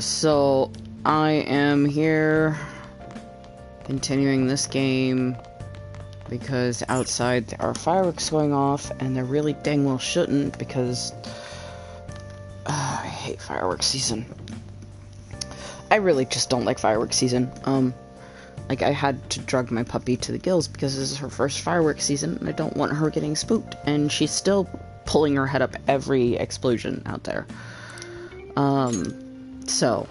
So I am here continuing this game because outside there are fireworks going off, and there really dang well shouldn't, because I hate fireworks season. I really just don't like fireworks season. Like, I had to drug my puppy to the gills because this is her first fireworks season, and I don't want her getting spooked, and she's still pulling her head up every explosion out there. So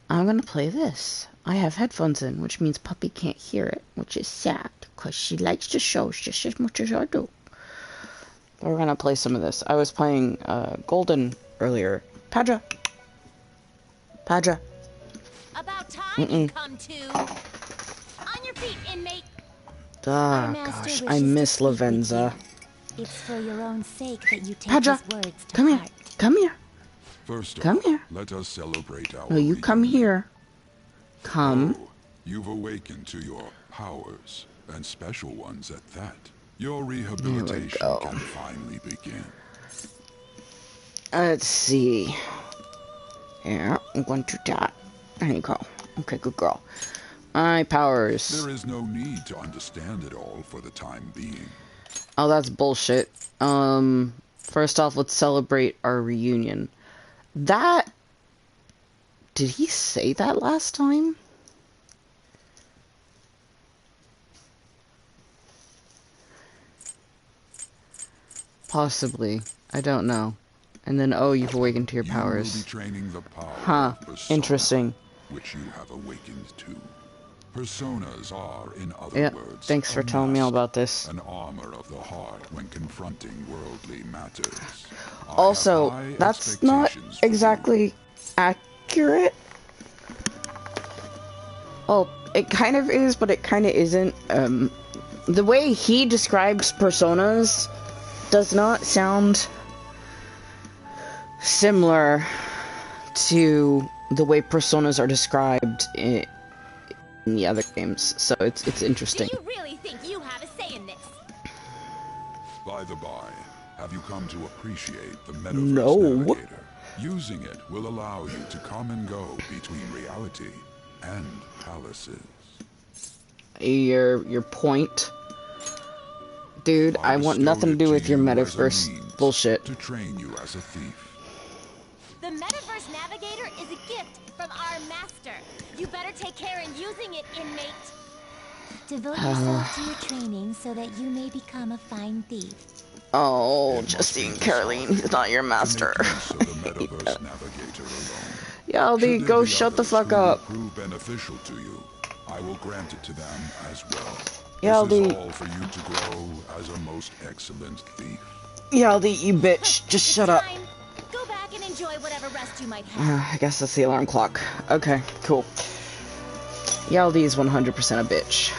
I'm gonna play this. I have headphones in, which means puppy can't hear it, which is sad, because she likes the shows just as much as I do. But we're gonna play some of this. I was playing, Golden earlier. Padra! Padra! About time you come to. On your feet, inmate. Ah, gosh, I miss Lavenza. It's for your own sake that you take Padra, his words to come here, heart. come here. First Come here. let us celebrate our No, you come here. Come. Oh, you've awakened to your powers, and special ones at that. Your rehabilitation go. can finally begin. Let's see. Yeah, I'm going to that. There you go. Okay, good girl. My powers. There is no need to understand it all for the time being. Oh, that's bullshit. First off, let's celebrate our reunion. That... Did he say that last time? Possibly. I don't know. And then, oh, you've awakened to your powers. You will be training the power Huh. of persona, Interesting. which you have awakened to. Personas are, in other Yeah, words, thanks for a telling me all mask, about this. an armor of the heart when confronting worldly matters. I Also, have high that's not expectations for you. exactly accurate. Well, it kind of is, but it kind of isn't. The way he describes personas does not sound similar to the way personas are described in the other games, so it's interesting. Do you really think you have a say in this? By the by, have you come to appreciate the Metaverse No. Navigator? Using it will allow you to come and go between reality and palaces. Your point, dude. I want nothing to do with your metaverse bullshit. To train you as a thief. The Metaverse Navigator is a gift from our master. You better take care in using it, inmate. Devote yourself to your training so that you may become a fine thief. Oh, Justine, Caroline, he's not your master. So the Metaverse Navigator alone. Yaldi, go shut the fuck up. Prove beneficial to you. I will grant it to them as well. Yaldi. This is all for you to grow as a most excellent thief. Yaldi, you bitch, just shut up. Fine. Go back and enjoy whatever rest you might have. I guess that's the alarm clock. Okay, cool. Yaldi is 100% a bitch.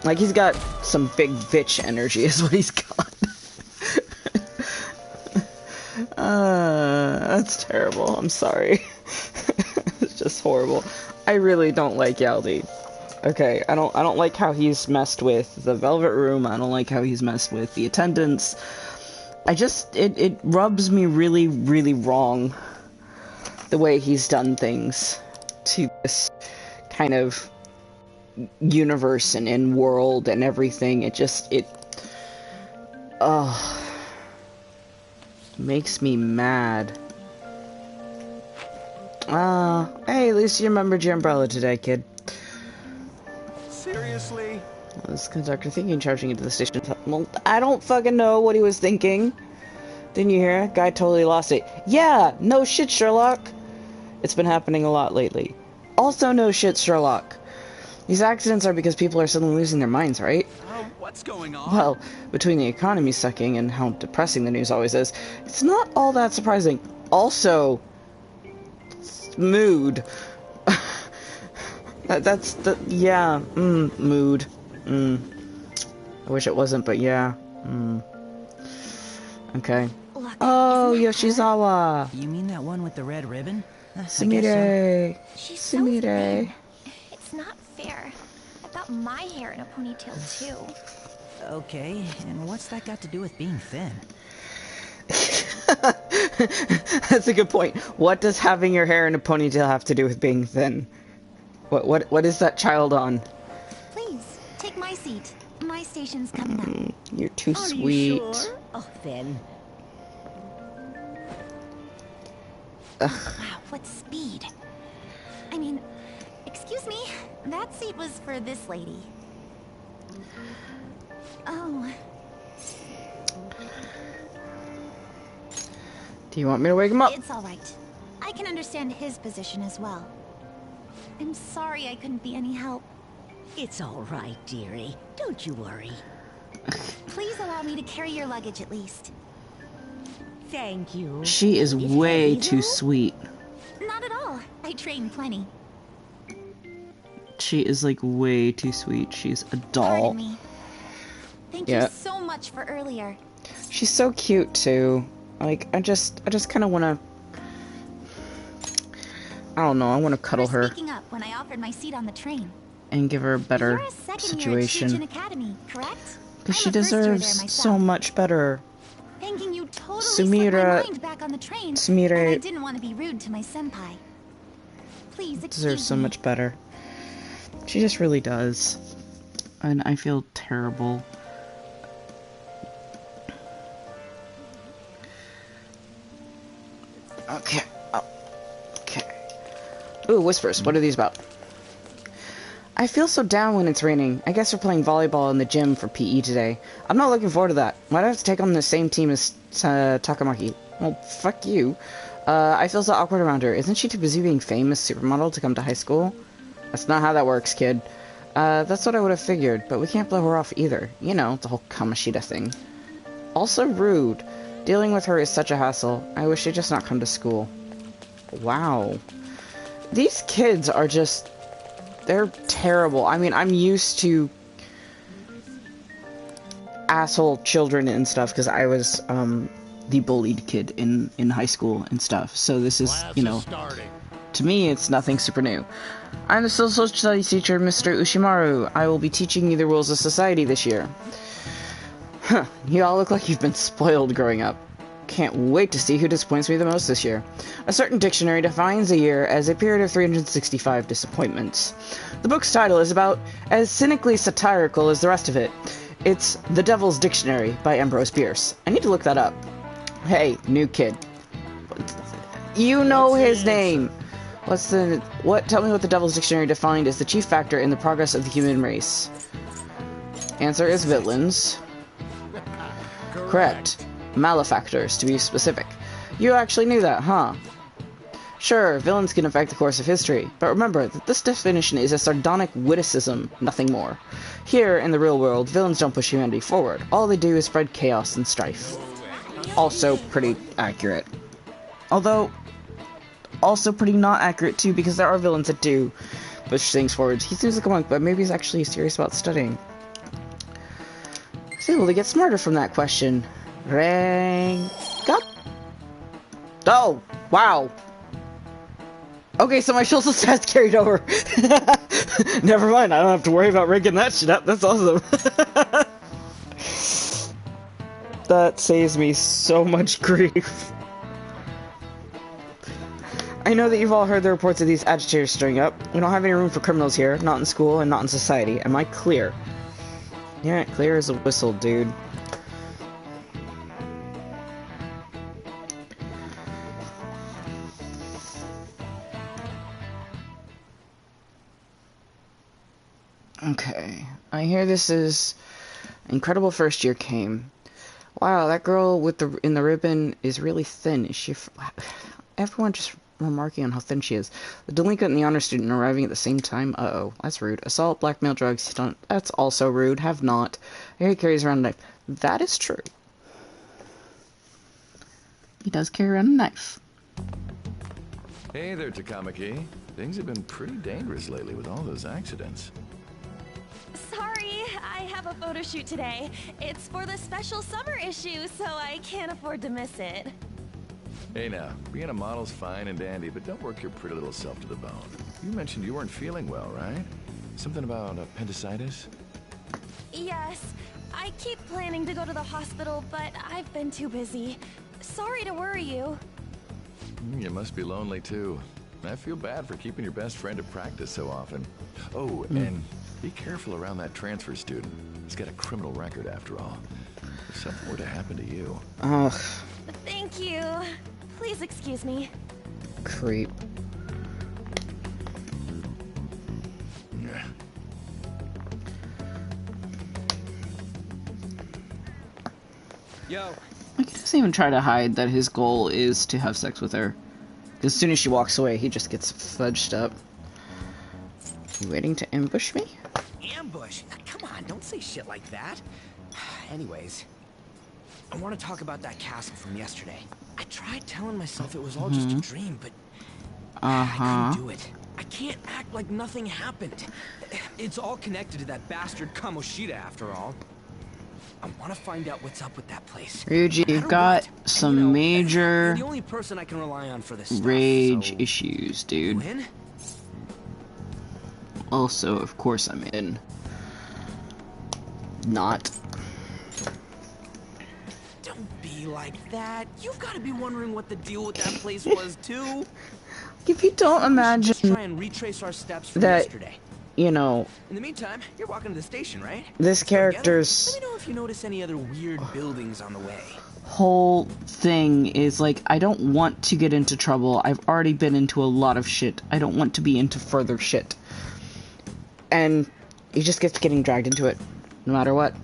Like, he's got some big bitch energy is what he's got. That's terrible. I'm sorry. It's just horrible. I really don't like Yaldi. Okay, I don't like how he's messed with the Velvet Room. I don't like how he's messed with the attendants. It rubs me really, really wrong the way he's done things to this kind of universe and in world and everything. It makes me mad. Hey, at least you remembered your umbrella today, kid. Seriously? This conductor thinking charging into the station. Well, I don't fucking know what he was thinking. Didn't you hear? Guy totally lost it. Yeah, no shit, Sherlock. It's been happening a lot lately. Also, no shit, Sherlock. These accidents are because people are suddenly losing their minds, right? What's going on? Well, between the economy sucking and how depressing the news always is, it's not all that surprising. Also, mood. That's the, yeah, mood. I wish it wasn't, but yeah. Okay. Look, Oh, isn't that Yoshizawa! You mean that one with the red ribbon? I guess so. Sumire! She's so Sumire! thin. It's not fair. I've got my hair in a ponytail too. Okay, and what's that got to do with being thin? That's a good point. What does having your hair in a ponytail have to do with being thin? What is that child on? Please, take my seat. My station's coming up. You're too Are sweet. you sure? Oh, then. Wow, what speed. I mean, excuse me, that seat was for this lady. Oh. Do you want me to wake him up? It's all right. I can understand his position as well. I'm sorry I couldn't be any help. It's all right, dearie. Don't you worry. Please allow me to carry your luggage at least. Thank you. She is It's way heavy, too though? sweet. Not at all. I train plenty. She is like way too sweet. She's a doll. Pardon me. Thank Yeah. you so much for earlier. She's so cute too. Like I just kind of want to. I don't know. I want to cuddle You were her speaking up when I offered my seat on the train. and give her a better You're a second year at situation. Shujin Academy, correct? Because I'm she a first year there deserves so myself. much better. Thanking you totally Sumire- slipped my mind back on the train, Sumire- and I didn't want to be rude to my senpai. Please excuse Deserves so me. much better. She just really does. And I feel terrible. Okay. Oh. Okay. Ooh, whispers. What are these about? I feel so down when it's raining. I guess we're playing volleyball in the gym for PE today. I'm not looking forward to that. Why'd I have to take on the same team as Takamaki? Well, fuck you. I feel so awkward around her. Isn't she too busy being famous supermodel to come to high school? That's not how that works, kid. That's what I would have figured, but we can't blow her off either. You know, the whole Kamashita thing. Also rude. Dealing with her is such a hassle. I wish she'd just not come to school. Wow. These kids are just... They're terrible. I mean, I'm used to asshole children and stuff because I was the bullied kid in high school and stuff. So this is, you know, to me, it's nothing super new. I'm the social studies teacher, Mr. Ushimaru. I will be teaching you the rules of society this year. Huh, you all look like you've been spoiled growing up. Can't wait to see who disappoints me the most this year. A certain dictionary defines a year as a period of 365 disappointments. The book's title is about as cynically satirical as the rest of it. It's The Devil's Dictionary by Ambrose Bierce. I need to look that up. Hey, new kid. You know his name. Tell me what the Devil's Dictionary defined as the chief factor in the progress of the human race. Answer is villains. Correct. Malefactors, to be specific. You actually knew that, huh? Sure, villains can affect the course of history, but remember that this definition is a sardonic witticism, nothing more. Here, in the real world, villains don't push humanity forward. All they do is spread chaos and strife. Also pretty accurate. Although, also pretty not accurate too, because there are villains that do push things forward. He seems like a monk, but maybe he's actually serious about studying. He's able to get smarter from that question. Rank up. Oh, wow. Okay, so my social stats carried over. Never mind, I don't have to worry about ranking that shit up. That's awesome. That saves me so much grief. I know that you've all heard the reports of these agitators stirring up. We don't have any room for criminals here, not in school and not in society. Am I clear? Yeah, clear as a whistle, dude. Okay, I hear this is incredible first year came. Wow, that girl with in the ribbon is really thin. Is she? Everyone just remarking on how thin she is. The delinquent and the honor student arriving at the same time. Uh-oh, that's rude. Assault, blackmail, drugs, stunt. That's also rude. Have not. I hear he carries around a knife. That is true. He does carry around a knife. Hey there, Takamaki. Things have been pretty dangerous lately with all those accidents. Sorry, I have a photo shoot today. It's for the special summer issue, so I can't afford to miss it. Hey now, being a model's fine and dandy, but don't work your pretty little self to the bone. You mentioned you weren't feeling well, right? Something about appendicitis? Yes, I keep planning to go to the hospital, but I've been too busy. Sorry to worry you. You must be lonely too. I feel bad for keeping your best friend at practice so often. Oh, and be careful around that transfer student. He's got a criminal record after all. If something were to happen to you. Ugh, Thank you. Please excuse me. creep. Yeah. Yo, Like, he doesn't even try to hide that his goal is to have sex with her. As soon as she walks away, he just gets fudged up. You waiting to ambush me? ambush. Come on, don't say shit like that. Anyways, I want to talk about that castle from yesterday. I tried telling myself it was all just a dream, but I couldn't do it. I can't act like nothing happened. It's all connected to that bastard Kamoshida after all. I want to find out what's up with that place. Ryuji, No you've matter got what. And, some you know, major you're the only person I can rely on for this stuff, rage so... issues, dude. You in? Also, of course I'm in. Not. Don't be like that. You've got to be wondering what the deal with that place was too. If you don't Just imagine try and retrace our steps from that, yesterday. you know, In the meantime, you're walking to the station, right? this Let's go together. character's Let me know if you notice any other weird buildings on the way. whole thing is like, I don't want to get into trouble. I've already been into a lot of shit. I don't want to be into further shit. And he just gets getting dragged into it, no matter what.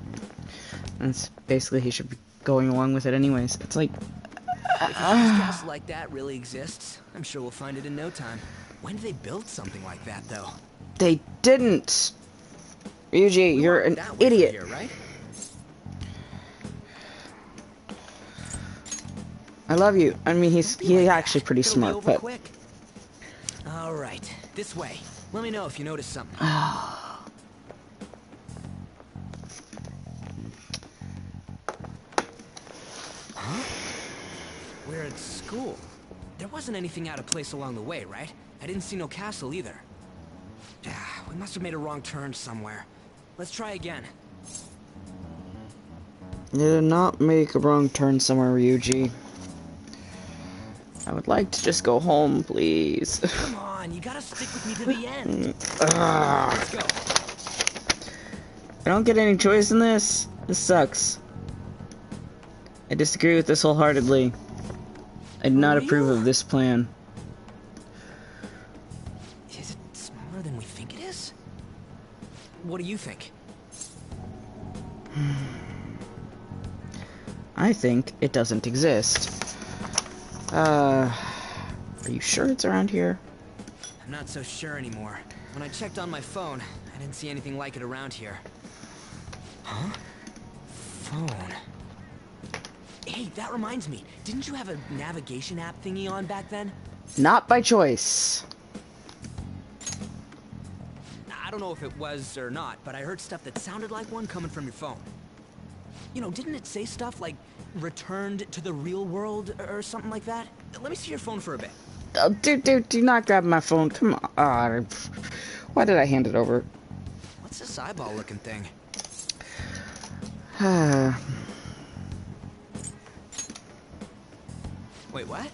And it's basically, he should be going along with it anyways. It's like, If a castle like that really exists, I'm sure we'll find it in no time. When did they build something like that, though? they didn't. Ryuji, We you're walked an that way from idiot. here, right? I love you. I mean, he's Be like actually that. pretty It'll be smart, over but quick. All right, this way. Let me know if you notice something. Huh? We're at school. There wasn't anything out of place along the way, right? I didn't see no castle either. We must have made a wrong turn somewhere. Let's try again. you did not make a wrong turn somewhere, Ryuji. I would like to just go home, please. Come on, you gotta stick with me to the end. Ugh. Let's go. I don't get any choice in this. This sucks. I disagree with this wholeheartedly. I do not approve of this plan. Is it smaller than we think it is? What do you think? I think it doesn't exist. Are you sure it's around here? I'm not so sure anymore. When I checked on my phone, I didn't see anything like it around here. Huh? Phone. Hey, that reminds me. Didn't you have a navigation app thingy on back then? Not by choice. I don't know if it was or not, but I heard stuff that sounded like one coming from your phone. You know, didn't it say stuff like returned to the real world or something like that? Let me see your phone for a bit. Oh, dude, do not grab my phone. Come on. Why did I hand it over? What's this eyeball looking thing? Wait, what?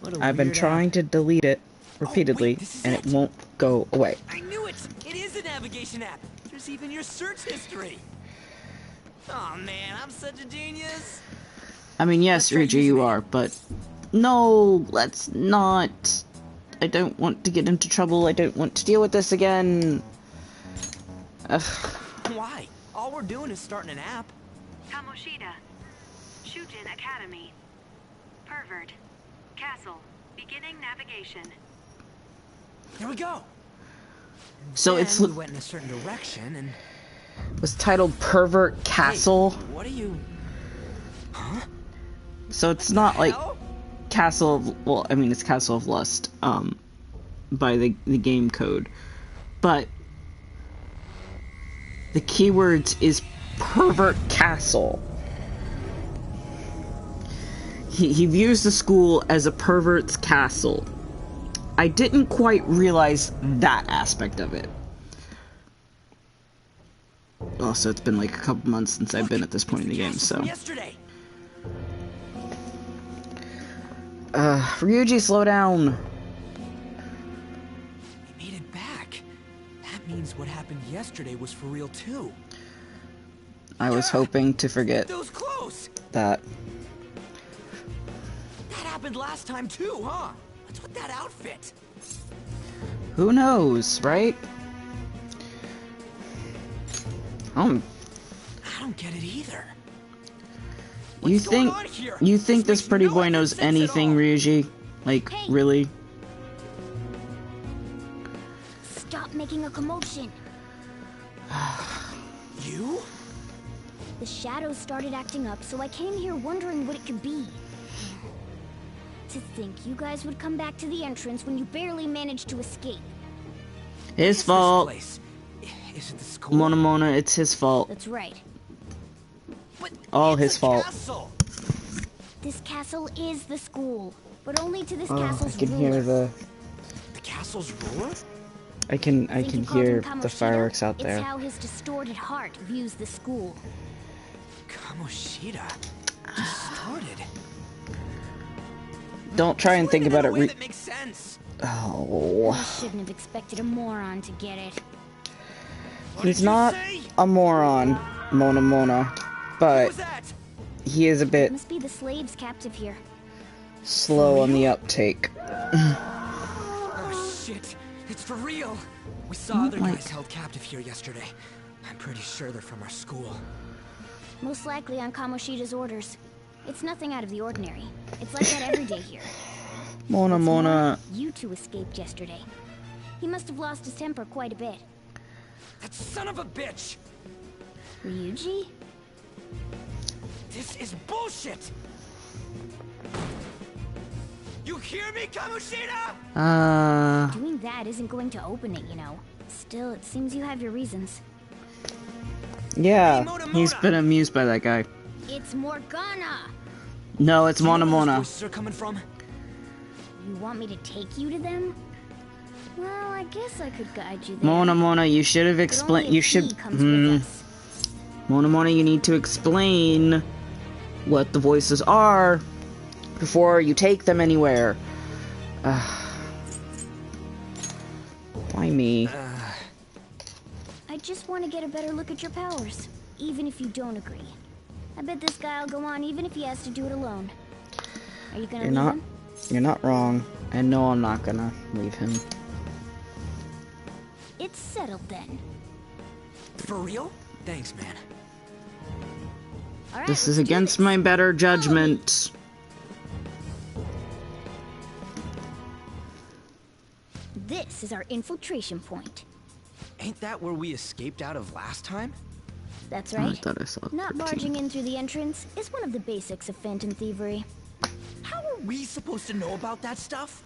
What a I've been weird trying app. to delete it repeatedly, this is and it. it won't go away. I knew it! It is a navigation app! There's even your search history! Oh man, I'm such a genius! I mean, yes, Let's try Ryuji, using you it. are, but no, let's not. I don't want to get into trouble. I don't want to deal with this again. Ugh. Why? All we're doing is starting an app. Kamoshida. Shujin Academy. Pervert. Castle. Beginning navigation. Here we go! So Then it's we went in a certain direction and... was titled Pervert Castle. Hey, what are you... Huh? So it's not like Hell? Castle of, well, I mean, it's Castle of Lust, by the game code. But the keywords is Pervert Castle. He views the school as a pervert's castle. I didn't quite realize that aspect of it. Also, it's been like a couple months since I've been at this point in the game, Castle from so... yesterday. Ryuji, slow down. We made it back. That means what happened yesterday was for real too. I was hoping to forget Those clothes. that. That happened last time too, huh? What's with that outfit? Who knows, right? I don't get it either. You What's going think on here? this makes pretty no boy knows sense at anything, all. Ryuji? Like, Hey. really? Stop making a commotion. You? The shadows started acting up, so I came here wondering what it could be. To think you guys would come back to the entrance when you barely managed to escape. His This fault. place. Is it the school? Mona, it's his fault. That's right. But All it's his a fault. Castle. This castle is the school, but only to this Oh, I castle's can ruler. hear the. The castle's ruler? I can Think you called hear him the Kamoshida? fireworks out It's there. how his distorted heart views the school. Kamoshida. Distorted. Don't try and think about it. In a way that makes sense. Oh, I shouldn't have expected a moron to get it. What he's did you not say? a moron, Mona, What but was that? he is a bit Must be the slaves captive here. slow on the uptake. Oh shit! It's for real. We saw other like- guys held captive here yesterday. I'm pretty sure they're from our school. Most likely on Kamoshida's orders. It's nothing out of the ordinary. It's like that every day here. Mona, What's more, Mona. you two escaped yesterday. He must have lost his temper quite a bit. That son of a bitch! Ryuji? This is bullshit! You hear me, Kamoshida? Doing that isn't going to open it, you know. Still, it seems you have your reasons. Yeah, Hey, Mona, he's Mona. been amused by that guy. It's Morgana! No, it's Do you know Mona where those Mona. voices are coming from? You want me to take you to them? Well, I guess I could guide you there. Mona, you should have But explained. only You if should. he comes with us. Mona, you need to explain what the voices are before you take them anywhere. Why me? I just want to get a better look at your powers, even if you don't agree. I bet this guy'll go on even if he has to do it alone. Are you gonna You're leave not. him? You're not wrong. And no, I'm not gonna leave him. It's settled then. For real? Thanks, man. All right, This is let's do against this. my better judgment. This is our infiltration point. Ain't that where we escaped out of last time? That's I right. thought I saw. Not 13. barging in through the entrance is one of the basics of phantom thievery. How are we supposed to know about that stuff?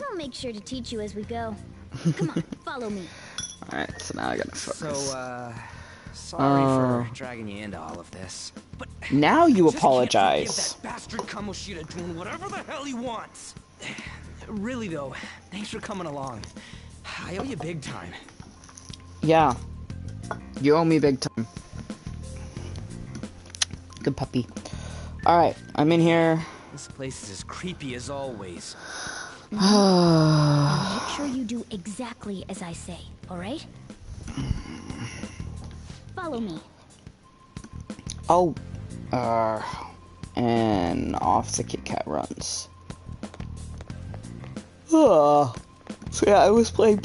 I'll make sure to teach you as we go. Come on, follow me. Alright, so now I gotta focus. Sorry Oh. for dragging you into all of this. But Now you just can't apologize. forgive that bastard Kamoshida doing whatever the hell he wants. Really though, thanks for coming along. I owe you big time. Yeah. You owe me big time. Good puppy. Alright, I'm in here. This place is as creepy as always. Now make sure you do exactly as I say, all right? Follow me. Oh. And off the Kit Kat runs. So yeah, I was playing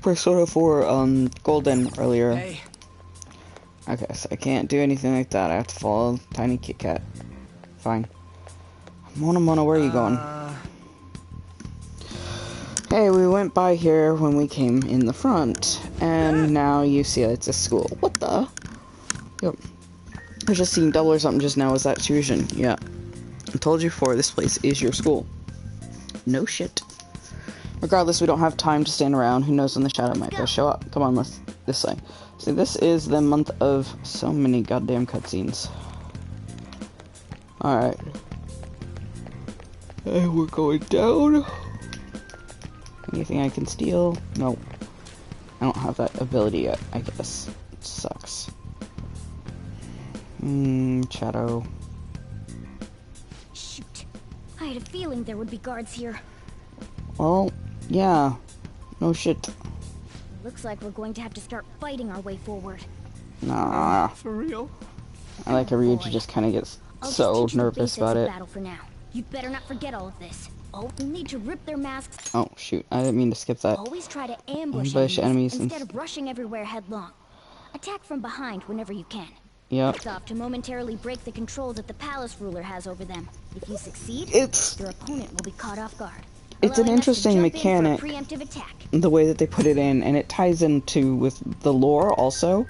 Persona 4 Golden earlier. Hey, Okay, so I can't do anything like that. I have to follow Tiny Kit Kat. Fine. Mona, where are you going? Hey, we went by here when we came in the front, and now you see it's a school. What the? Yep. I just seen double or something just now. Was that Fusion? Yeah. I told you before, this place is your school. No shit. Regardless, we don't have time to stand around. Who knows when the shadow might go show up. Come on, let's this way. See, this is the month of so many goddamn cutscenes. Alright. And we're going down. Anything I can steal? No. I don't have that ability yet, I guess. It sucks. Shadow. Shoot. had a feeling there would be guards here. Well, yeah. No shit. Looks like we're going to have to start fighting our way forward. Nah. For real? I like how Ryuji just kind of gets so nervous about it. Battle for now. You'd better not forget all of this. Oh, we need to rip their masks. Oh shoot, I didn't mean to skip that. Always try to ambush Enemies instead of rushing everywhere headlong. Attack from behind whenever you can. Yep. It's off to momentarily break the control that the palace ruler has over them. If you succeed, your opponent will be caught off guard. It's an interesting mechanic, Preemptive attack. the way that they put it in, and it ties into with the lore also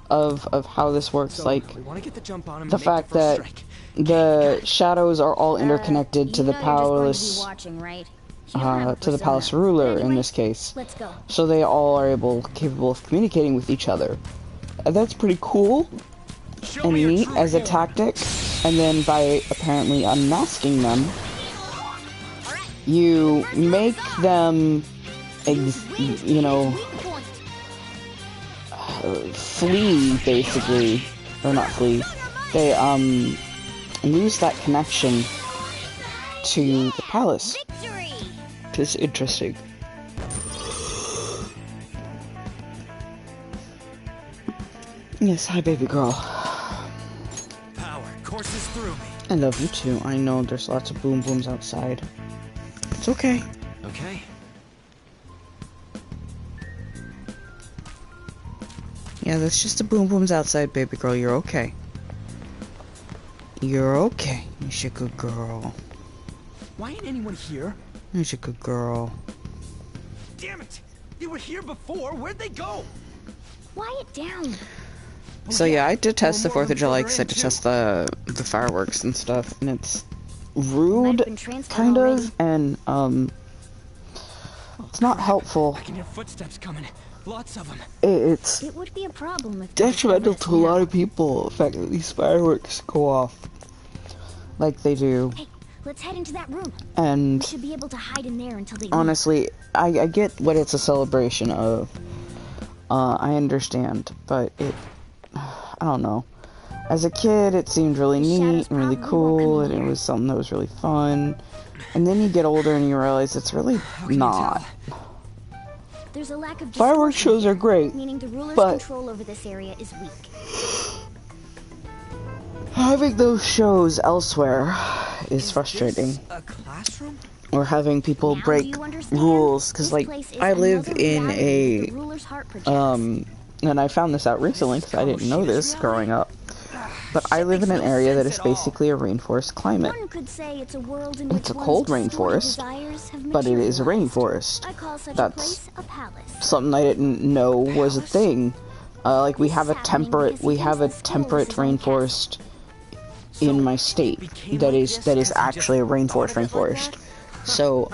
of how this works. So, like we want to get the jump on him the and make fact the first that strike. the shadows are all interconnected to the palace, Watching, right? to the palace ruler in this case. Let's go. So they all are capable of communicating with each other. And that's pretty cool and neat as a tactic. And then by apparently unmasking them, you make them, flee, basically. Or not flee. They, lose that connection to the palace. Victory! Which is interesting. Yes, hi baby girl. Power courses through me. I love you too. I know there's lots of boom booms outside. It's okay. Okay. Yeah, that's just the boom booms outside, baby girl. You're okay. You're okay. You're a good girl. Why ain't anyone here? You're a good girl. Damn it! They were here before. Where'd they go? Quiet down. So yeah, I detest the 4th of July because I detest the fireworks and stuff, and it's rude, kind of, and it's not helpful. I can hear footsteps coming. Lots of them. It's It would be a problem if detrimental to a lot of people, the fact that these fireworks go off like they do. Hey, let's head into that room. And We should be able to hide in there until they leave. honestly, I get what it's a celebration of. I understand, but I don't know. As a kid, it seemed really neat and really cool, and it was something that was really fun. And then you get older and you realize it's really not. There's a lack of Fireworks discussion shows are great, meaning the ruler's but control over this area is weak. having those shows elsewhere is frustrating. This a classroom? Or having people Now do break you understand? rules, because This like place is I live another in reality a the ruler's heart projects. and I found this out recently because I didn't know this growing up. But I live in an area that is basically a rainforest climate. One could say it's a world in It's which a cold one's destroyed rainforest, desires have but it is a materialized. rainforest. I call such That's a place a palace. something I didn't know was a thing. Like we have a temperate rainforest in my state that is actually a rainforest. So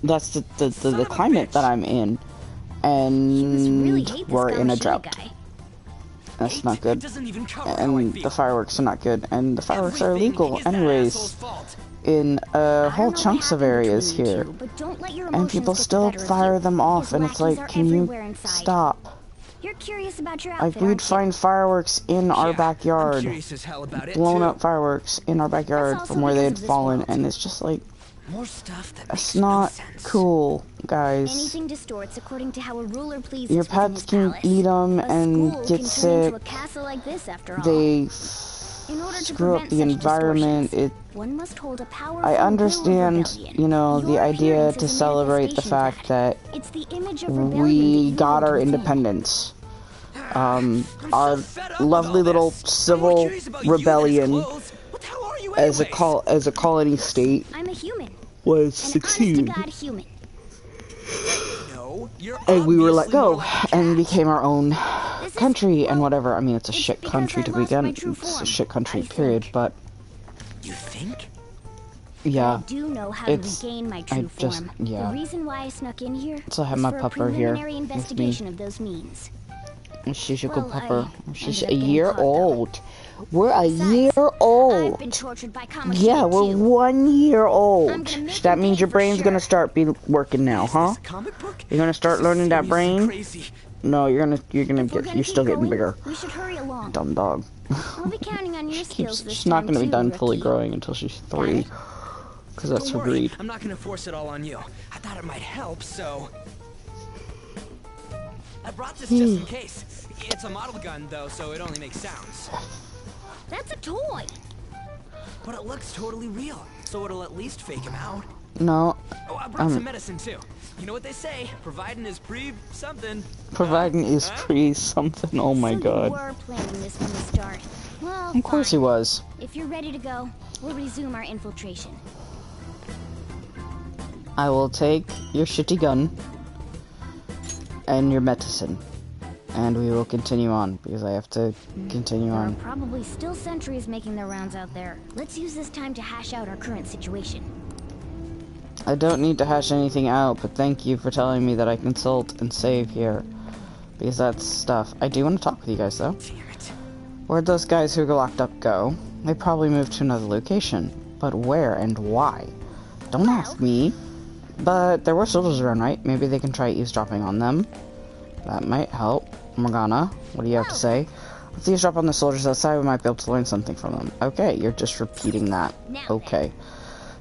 that's the climate that I'm in, and we're in a drought. That's not good. And the fireworks are not good, and the fireworks are illegal anyways in whole chunks of areas here, and people still fire them off, and it's like, can you stop? You're curious about your Like, outfit, we'd aren't you? find fireworks in our backyard, Curious as hell about it, blown too. up fireworks in our backyard That's from also where they had because of this fallen, world. and it's just like, More stuff that it's makes no not sense. cool, guys. Anything distorts according to how a ruler pleases Your within pets his can palace. eat them A and school get can turn sick. into a castle like this, after all. They In order to screw up prevent the such environment. distortions, one must hold a powerful I will of understand, rebellion. you know, the Your idea appearance to is a celebrate the manifestation fact of that It's the image of rebellion that we you got hold our within. independence. I'm Our so fed up lovely with all little this. I'm more civil curious about you than his rebellion clothes. What the hell are you as anyways? a colony state I'm a human. was An succeed, honest-to-God human. No, you're and we were let obviously more go like a and cat. became our own This is- country and well, whatever. I mean, it's a it's shit because country I to lost my begin. true It's a form, shit country, I period. think. But You think? yeah, I do know how to it's- regain my I true just- form. yeah. The reason why I snuck in here So I have is my for a pupper here preliminary with me. investigation of those means. she's a Well, good pupper. I She's ended up a getting year caught, though. old. We're a Besides, year I've old. been tortured by Kamoshida Yeah, we're too. 1 year I'm old. gonna make That him means pay your for brain's gonna sure. start be working now, Is huh? this a comic book? You're gonna start This is learning that seriously brain? Crazy. No, you're gonna If we're get. gonna You're still keep getting going, bigger. We should hurry along. Dumb dog. I'll be counting on honing your skills this She's not time going to be too, done fully rookie. growing until she's 3. Because that's her Don't worry, breed. I'm not gonna force it all on you. I thought it might help, so... I brought this just in case. It's a model gun, though, so it only makes sounds. That's a toy. But it looks totally real, so it'll at least fake him out. No. Oh, I brought some medicine, too. You know what they say, providing is something. Providing is something. Oh my god. We're planning this from the start. Well, Of course he fine. was. If you're ready to go, we'll resume our infiltration. I will take your shitty gun and your medicine, and we will continue on because I have to continue There are on. probably still sentries making their rounds out there. Let's use this time to hash out our current situation. I don't need to hash anything out, but thank you for telling me that I consult and save here, because that's stuff. I do want to talk with you guys though. Where'd those guys who got locked up go? They probably moved to another location, but where and why? Don't ask me. But there were soldiers around, right? Maybe they can try eavesdropping on them. That might help. Morgana, what do you have to say? Let's eavesdrop on the soldiers outside. We might be able to learn something from them. Okay, you're just repeating that. Okay.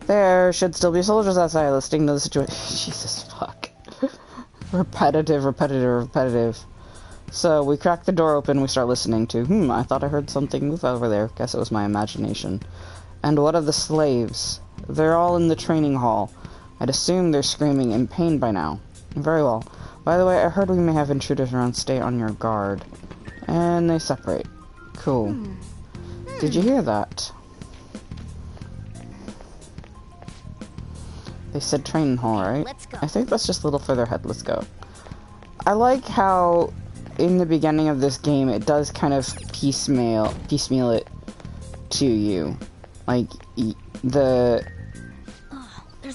There should still be soldiers outside listening to the situation. Jesus fuck. Repetitive. So we crack the door open, we start listening to, I thought I heard something move over there. Guess it was my imagination. And what of the slaves? They're all in the training hall. I'd assume they're screaming in pain by now. Very well. By the way, I heard we may have intruders around. Stay on your guard. And they separate. Cool. Did you hear that? They said training hall, right? Let's go. I think that's just a little further ahead. Let's go. I like how in the beginning of this game it does kind of piecemeal it to you. Like, There's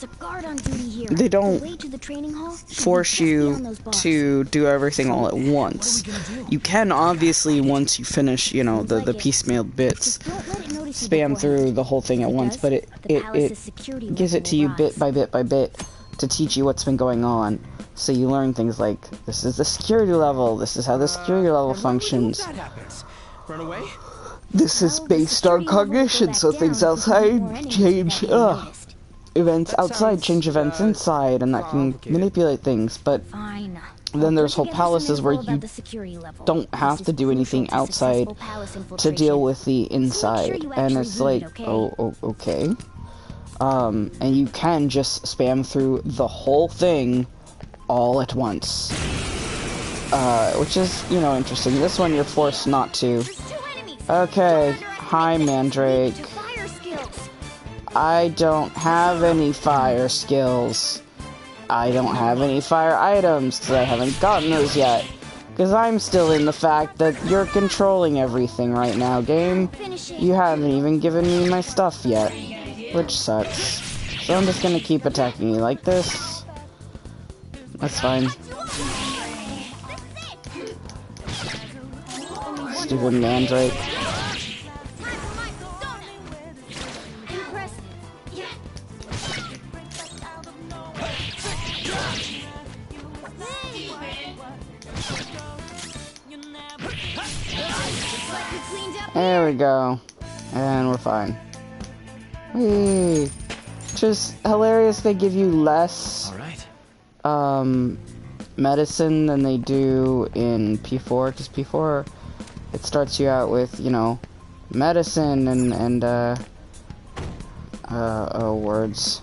a guard on duty here. They don't The way to the training hall should be force just you beyond those bars. to do everything all at once. You can obviously, once you finish, you know, the piecemeal bits, Just don't let it notice you spam beforehand. through the whole thing at If it once, does, but it the palace's security gives it level to you will bit rise. by bit by bit to teach you what's been going on. So you learn things like, this is the security level, this is how the security level And what would you hope functions. that happens? Run away? This is Well, the based on security level will go cognition, back so down things if we get more outside enemies change. without being noticed. Events That outside sounds, change events inside, and that can complicated. manipulate things, but Fine. then there's I'll whole put together some palaces where info about you the security level. don't have This to is do anything crucial to outside successful palace to infiltration. deal with the So make sure inside, you and actually it's read like, it, okay? okay. And you can just spam through the whole thing all at once. Which is, you know, interesting. This one you're forced not to. There's 2 enemies. Okay, You're under hi attack. Mandrake. To fire skills. I don't have any fire skills. I don't have any fire items, because I haven't gotten those yet. Because I'm still in the fact that you're controlling everything right now, game. Finish it. You haven't even given me my stuff yet. Which sucks. So I'm just gonna keep attacking you like this. That's fine. Stupid Mandrake. Impressive. Yeah. There we go. And we're fine. Whee! Just hilarious they give you less Alright. medicine than they do in P4, because P4 it starts you out with, you know, medicine and words.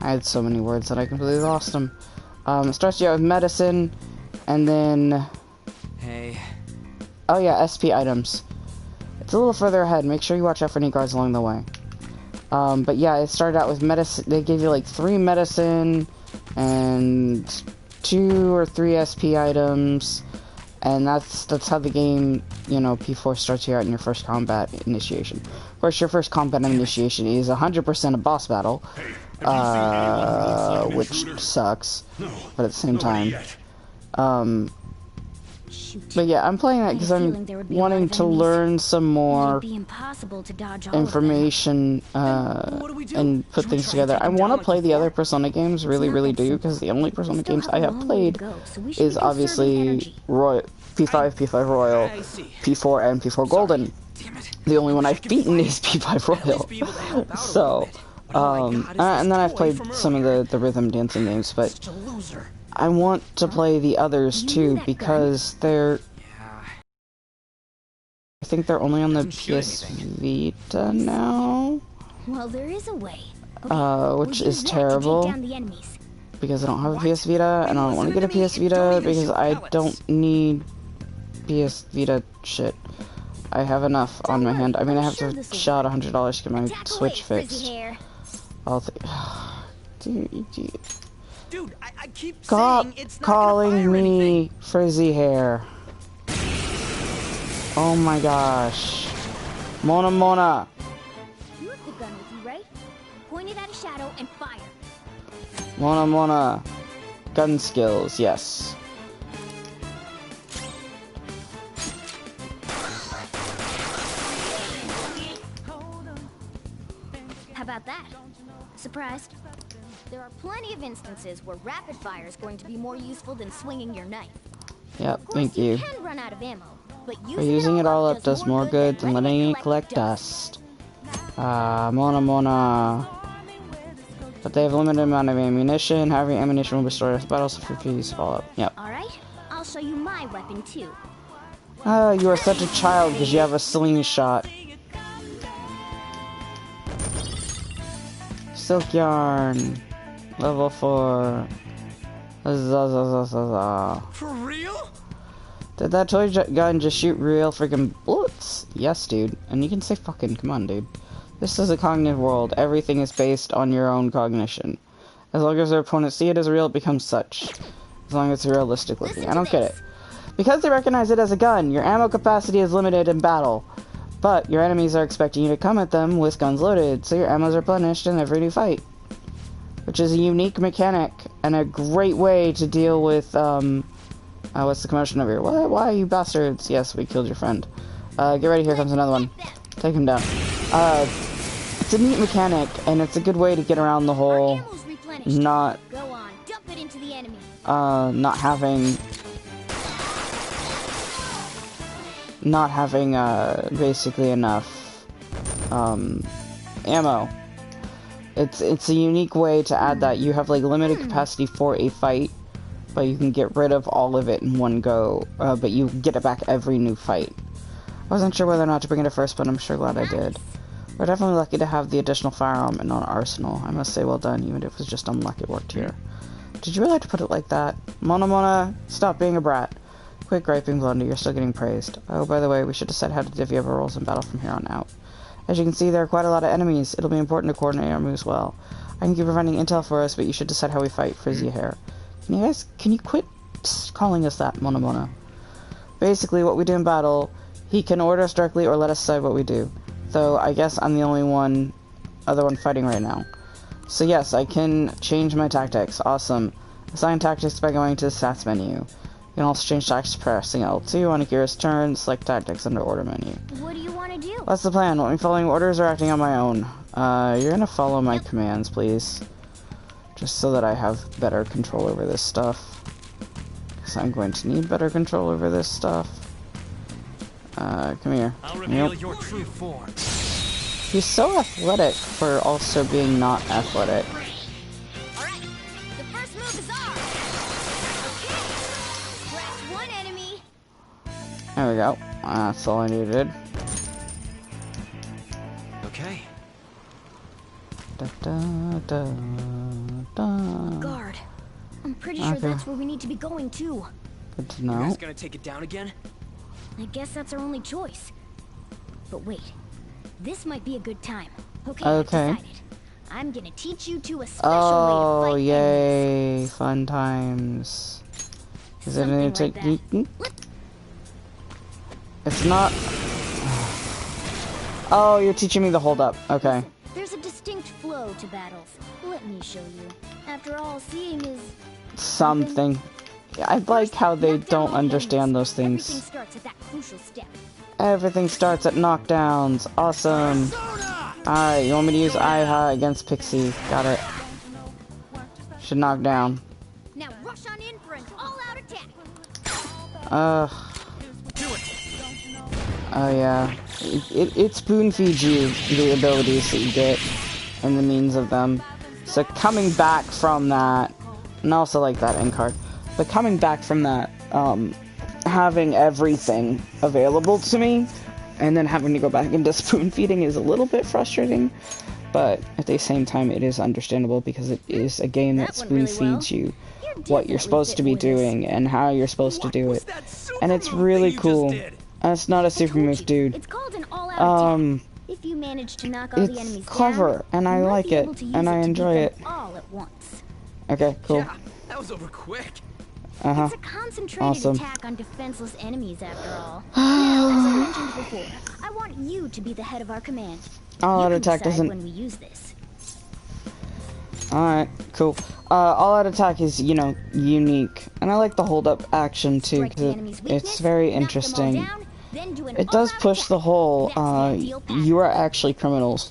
I had so many words that I completely lost them. It starts you out with medicine, and then, Hey. oh yeah, SP items. It's a little further ahead. Make sure you watch out for any guards along the way. But yeah, it started out with medicine. They gave you like 3 medicine and 2 or 3 SP items, and that's how the game, you know, P4 starts you out in your first combat initiation. Of course, your first combat initiation is 100% a boss battle, which sucks, but at the same time, Shoot. but yeah, I'm playing that because I'm wanting to learn some more It'd be impossible to dodge all of them. information what do we do? and put Should we things try together. and take I them want down to play like the other before? Persona games, really, not really that do, simple. because the only We Persona still games have I a have long way to played go, so we should is be conserving obviously energy. P5, P5 Royal, I see. P4, and P4 Golden. Damn it. The only one I've Chicken beaten fight. is P5 At least be able to help Royal. out a So, little bit. All I got is and then this I've toy played from some of earlier. the rhythm dancing games, but Such a loser. I want to play the others You too that because they're. Yeah. I think they're only on the Doesn't shoot PS anything. Vita now, Well, there is a way. Okay, which we'll is use that to terrible take down the enemies. because I don't have a What? PS Vita and I don't want to get a Listen to me, PS you don't Vita even because shoot I pellets. don't need PS Vita shit. I have enough on my hand. I mean, I have to shell out $100 to get my Attack away, Switch frizzy fixed. hair. I'll dude. Dude, I keep Stop saying it's not gonna calling fire anything. me frizzy hair. Oh my gosh. Mona Mona. You have the gun with you, right? Point it at a shadow and fire. Mona Mona. Gun skills, yes. How about that? Surprised? There are plenty of instances where rapid fire is going to be more useful than swinging your knife. Yep, Of course, thank you. can run out of ammo, but But using it all up does more good than letting it collect dust. Mona Mona. But they have a limited amount of ammunition. However, ammunition will be stored as battles if repeats fall up. Yep. Alright, I'll show you my weapon too. Oh, you are such a child because you have a slingshot. Silk yarn. Level 4. For real? Did that toy gun just shoot real freaking bullets? Yes, dude. And you can say fucking, come on, dude. This is a cognitive world. Everything is based on your own cognition. As long as their opponents see it as real, it becomes such. As long as it's realistic looking. I don't get it. Because they recognize it as a gun, your ammo capacity is limited in battle. But your enemies are expecting you to come at them with guns loaded, so your ammo is replenished in every new fight. Which is a unique mechanic and a great way to deal with, what's the commotion over here? What? Why, you bastards? Yes, we killed your friend. Get ready, here comes another one. Take him down. It's a neat mechanic, and it's a good way to get around the whole Ammo's replenished. not, Go on, dump it into the enemy. not having, basically enough, ammo. It's a unique way to add that. You have, like, limited capacity for a fight, but you can get rid of all of it in one go, but you get it back every new fight. I wasn't sure whether or not to bring it at first, but I'm sure glad I did. We're definitely lucky to have the additional firearm in our arsenal. I must say well done, even if it was just unlucky it worked here. Did you really have to put it like that? Mona Mona, stop being a brat. Quit griping, Blunder, you're still getting praised. Oh, by the way, we should decide how to divvy up our roles in battle from here on out. As you can see, there are quite a lot of enemies. It'll be important to coordinate our moves well. I can keep providing intel for us, but you should decide how we fight, Frizzy Hair. Can you quit calling us that, Mona Mona? Basically, what we do in battle, he can order us directly or let us decide what we do. Though, I guess I'm the only other one fighting right now. So yes, I can change my tactics. Awesome. Assign tactics by going to the stats menu. You can also change tactics pressing L2 on Akira's turn, select tactics under order menu. What do you want to do? What's the plan? Want me following orders or acting on my own? You're gonna follow my commands, please. Just so that I have better control over this stuff. Because I'm going to need better control over this stuff. Come here. I'll reveal your true form. He's so athletic for also being not athletic. Alright, the first move is ours. Okay, scratch one enemy. There we go. That's all I needed. Okay. Da, da, da, da. Guard. I'm pretty sure Okay. that's where we need to be going too. Good to You know. guys gonna take it down again? I guess that's our only choice. But wait, this might be a good time. Okay, Okay. I've decided. I'm gonna teach you to a special Oh, way to fight yay. Fun times. Is it Something any like that. technique? It's not... Oh, you're teaching me the hold up. Okay. There's a distinct flow to battles. Let me show you. After all, seeing is Something. I like how they knock down don't all the understand enemies. those things. Everything starts at that crucial step. Everything starts at knockdowns. Awesome. Alright, you want me to use Iha against Pixie. Got it. Should knock down. Now rush on in for an all-out attack. Oh yeah. it spoon feeds you the abilities that you get and the means of them. So coming back from that, and I also like that end card, but coming back from that, having everything available to me, and then having to go back into spoon feeding is a little bit frustrating, but at the same time it is understandable because it is a game that spoon feeds you what you're supposed to be doing and how you're supposed to do it. And it's really cool. It's not a super move, dude. It's called an all-out if you manage to knock all the enemies It's clever, down, and I like it, and I enjoy it. All at once. Okay, cool. Yeah, that was over quick. It's a concentrated Awesome. attack on defenseless enemies, after all. Now, as I mentioned before, I want you to be the head of our command. All-out You attack can decide doesn't... when we use this. Alright, cool. All-out attack is, you know, unique. And I like the hold-up action, too, Strike the because enemy's it's weakness, very knock them all interesting. down, then do an It does all-out push the attack. whole, That's the ideal pattern. you are actually criminals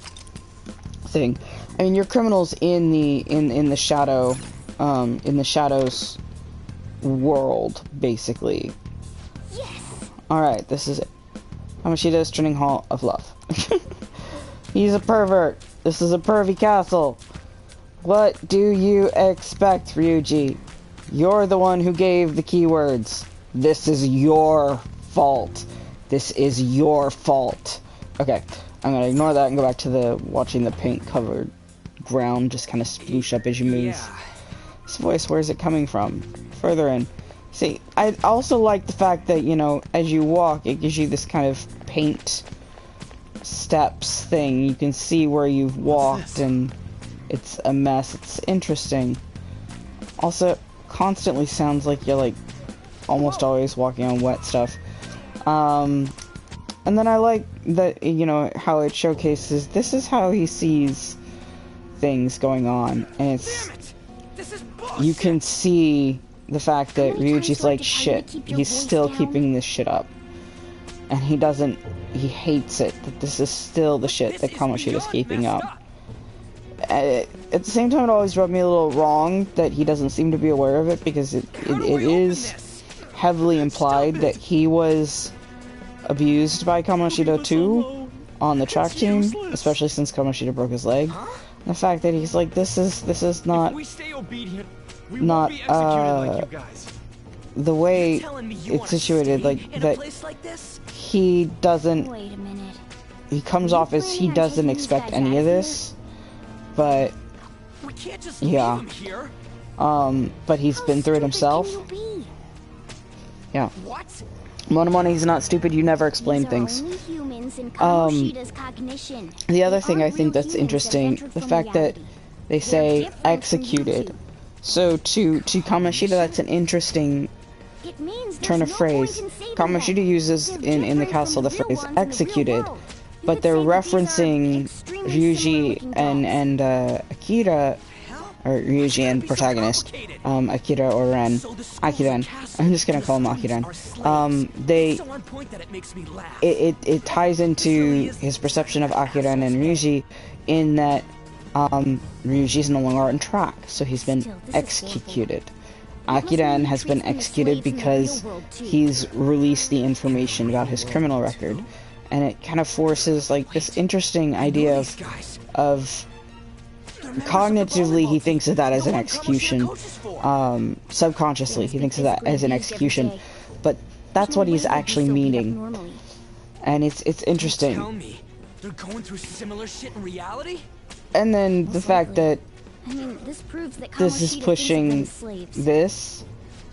thing. I mean, you're criminals in the shadow, in the shadows world, basically. Yes! Alright, this is it. Kamoshida's Training Hall of Love. He's a pervert. This is a pervy castle. What do you expect, Ryuji? You're the one who gave the keywords. This is your fault. This is your fault. Okay, I'm gonna ignore that and go back to the watching the paint-covered ground just kind of sploosh up as you move. Yeah. This voice, where's it coming from? Further in. See, I also like the fact that, you know, as you walk, it gives you this kind of paint steps thing. You can see where you've walked, and it's a mess. It's interesting. Also, constantly sounds like you're, like, almost always walking on wet stuff. And then I like that, you know, how it showcases this is how he sees things going on, and it's... This is bullshit. You can see the fact that How many times Ryuji's do I like, have to tell you to shit, keep your he's voice still down? keeping this shit up. And he hates it, that this is still the shit that Kamoshida's keeping up. At the same time, it always rubbed me a little wrong that he doesn't seem to be aware of it, because it is heavily implied that he was abused by Kamoshida too on the track team, especially since Kamoshida broke his leg. The fact that he's like, this is not We stay obedient. We not, won't be executed like you guys. the way You're telling me you it's wanna situated, stay like in a that place like this? he doesn't, Wait a minute. he comes Are you off as he planning on doesn't taking these expect guys any out of of this, but We can't just Yeah. leave him here. but he's been through it himself. How stupid can you be? Yeah. What? Monomone, he's not stupid, you never explain These are things. only humans in Kamoshida's cognition. The other They thing I aren't think real that's humans that have interesting, entered the from fact that reality. they They're say different from executed. you. So to Kamoshida, that's an interesting It means turn of there's no phrase. point in saving Kamoshida them. uses They're in the different castle the from real phrase ones in the real executed, world. You but could they're say that these are referencing extremely Ryuji similar-looking and dolls. Akira, or Ryuji and protagonist, Akira or Ren, Akiren. I'm just gonna call him Akiren. They So on point that it makes me laugh. it ties into his perception of Akiren and Ryuji in that Ryuji's no longer on track, so he's been Still, this is executed. must mean Akiren he has treats been them as executed slaves in the because real world, too. he's released the information about his criminal record, and it kind of forces like this interesting idea These guys. of They're members of the cognitively he volleyball thinks team. of that as No an one Kamoshida execution. coaches for. Subconsciously he thinks of that as an Abused every execution, day. but that's No what way he's they'd be actually so beat up meaning, normally. and it's Tell interesting. me, they're going through similar shit in reality? And then the fact that I mean, this proves that this is Kamoshida pushing thinks of them as slaves. this,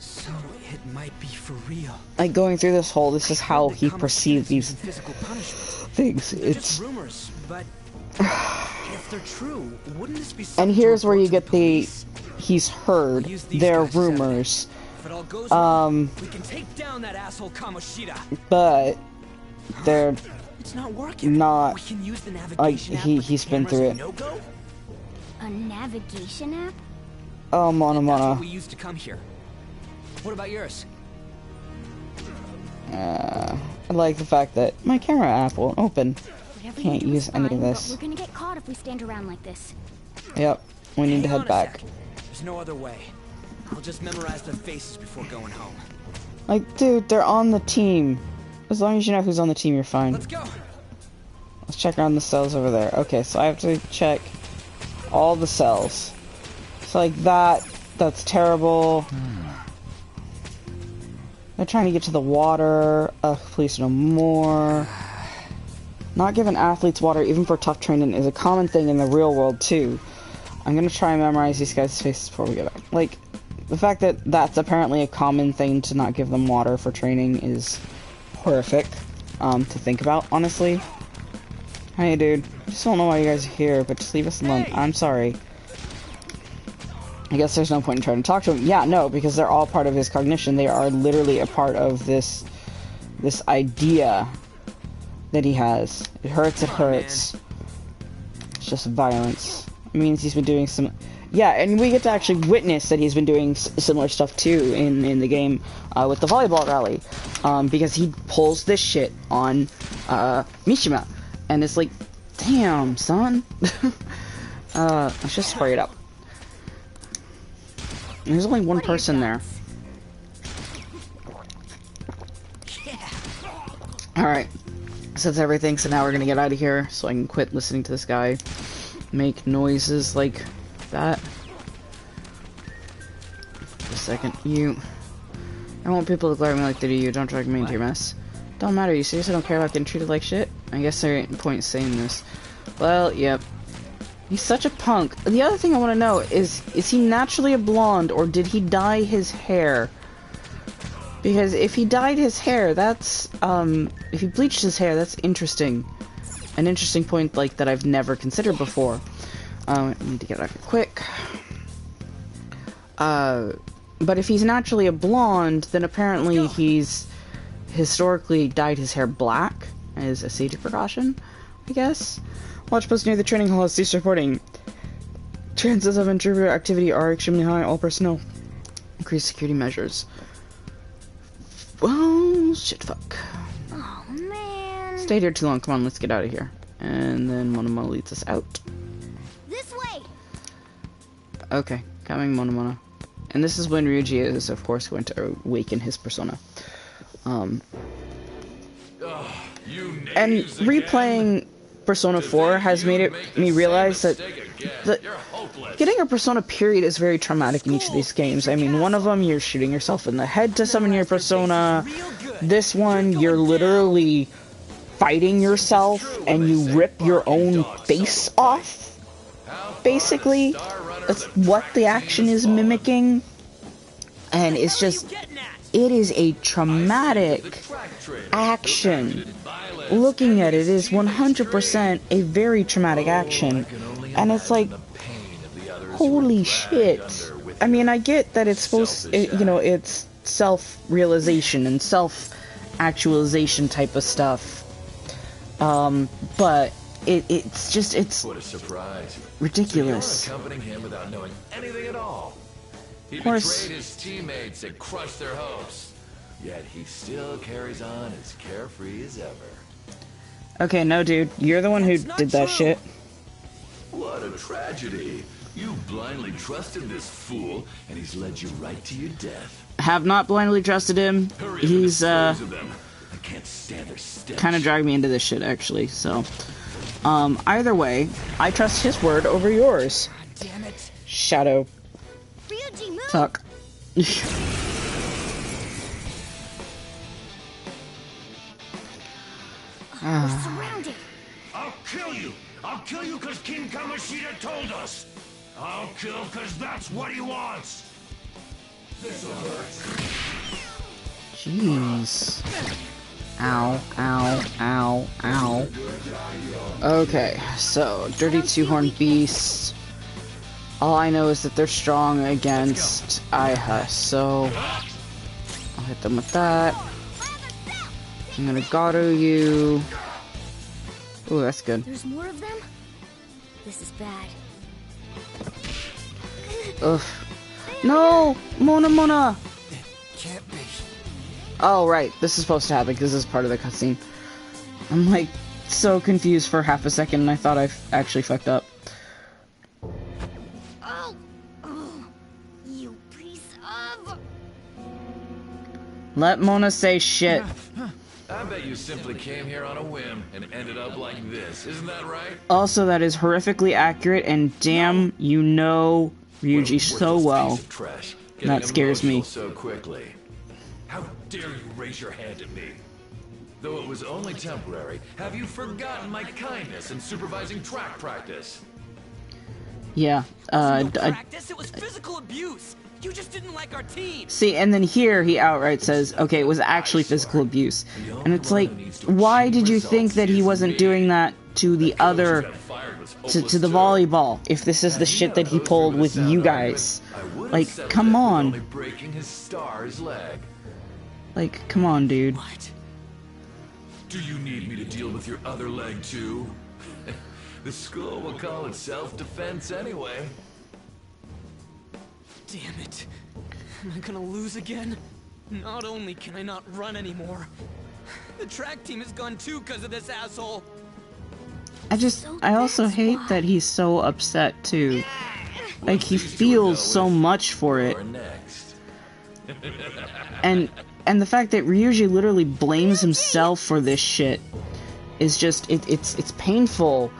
So it might be for real. like going through this hole, this is how he perceived these physical punishment. things. They're It's just rumors, but if they're true, wouldn't this be something and to here's where report you to get the police? he's heard Use these their guys as evidence. rumors, If it all goes wrong, we can take down that asshole Kamoshida. but they're It's not working. not We can use the navigation app he- with the he's been cameras through and it. no-go? A navigation app? oh That's what Mono. we used to come here. What about yours? I like the fact that my camera app won't open. Whatever Can't you do use is any of fine, this. But we're gonna get caught if we stand around like this. Yep, we need to Hang head on a back. sec. There's no other way. I'll just memorize their faces before going home. Like, dude, they're on the team. As long as you know who's on the team, you're fine. Let's go. Let's check on the cells over there. Okay, so I have to check all the cells. So like that's terrible. They're trying to get to the water. Please no more. Not giving athletes water, even for tough training, is a common thing in the real world, too. I'm gonna try and memorize these guys' faces before we get back. Like, the fact that that's apparently a common thing to not give them water for training is horrific, to think about, honestly. Hey, dude. I just don't know why you guys are here, but just leave us alone. I'm sorry. I guess there's no point in trying to talk to him. Yeah, no, because they're all part of his cognition. They are literally a part of this idea that he has. It hurts, it hurts. It's just violence. It means he's been doing some... Yeah, and we get to actually witness that he's been doing similar stuff too in the game with the volleyball rally. Because he pulls this shit on Mishima. And it's like, damn, son. Let's just spray it up. There's only one person there. Alright. So that's everything, so now we're gonna get out of here so I can quit listening to this guy make noises like that. Just a second. I want people to glare at me like they do you. Don't drag me into your mess. Don't matter, you seriously don't care about getting treated like shit? I guess there ain't point in saying this. Well, yep. He's such a punk. The other thing I want to know is he naturally a blonde, or did he dye his hair? Because if he dyed his hair, that's, if he bleached his hair, that's interesting. An interesting point, like, that I've never considered before. I need to get out of here quick. But if he's naturally a blonde, then apparently he's historically dyed his hair black as a safety precaution, I guess. Watch post near the training hall has ceased reporting. Chances of intruder activity are extremely high. All personnel increase security measures. Well, shit, fuck. Oh, man. Stayed here too long. Come on, let's get out of here. And then Monomona leads us out. This way. Okay, coming, Monomona. And this is when Ryuji is, of course, going to awaken his persona. And replaying Persona 4 has made me realize that getting a Persona period is very traumatic in each of these games. I mean, one of them, you're shooting yourself in the head to summon your Persona. This one, you're literally fighting yourself and you rip your own face off. Basically, that's what the action is mimicking. And it's just, it is a traumatic action. Looking at it is 100% a very traumatic action. And it's like, holy shit. I mean, I get that it's supposed, you know, it's self-realization and self-actualization type of stuff. But it's just, it's What a surprise. ridiculous. So you're accompanying him without knowing anything at all. He Of course. betrayed his teammates and crushed their hopes. Yet he still carries on as carefree as ever. Okay, no, dude. You're the one who did that shit. What a tragedy. You blindly trusted this fool, and he's led you right to your death. Have not blindly trusted him. Hurry up and He's, dispose of them. I can't stand their stench. kind of dragged me into this shit, actually, so. Either way, I trust his word over yours. Damn it. Shadow. Ryuji, move. Tuck. We're surrounded. I'll kill you! I'll kill you because King Kamoshida told us! I'll kill because that's what he wants! Jeez. Ow, ow, ow, ow. Okay, so, Dirty Two-Horned Beasts. All I know is that they're strong against Iha, so I'll hit them with that. I'm gonna Garu you. Ooh, that's good. There's more of them? This is bad. Ugh. No! Mona! Can't be. Oh, right. This is supposed to happen because this is part of the cutscene. I'm like so confused for half a second and I thought I actually fucked up. Oh! Oh! You piece of... Let Mona say shit. I bet you simply came here on a whim and ended up like this. Isn't that right? Also, that is horrifically accurate, and damn, you know Ryuji so well. That scares me. So quickly. How dare you raise your hand at me? Though it was only temporary, have you forgotten my kindness in supervising track practice? Yeah, practice, it was physical abuse. You just didn't like our team. See, and then here he outright says, okay, it was actually physical abuse. And it's like, why did you think that he wasn't doing that to the other, to the volleyball, if this is the shit that he pulled with you guys? Like, come on. Like, come on, dude. What? Do you need me to deal with your other leg, too? The school will call it self-defense anyway. Damn it. Am I gonna lose again? Not only can I not run anymore, the track team is gone too because of this asshole. I also hate that he's so upset too. Like, he feels so much for it. And the fact that Ryuji literally blames himself for this shit is just, it's painful.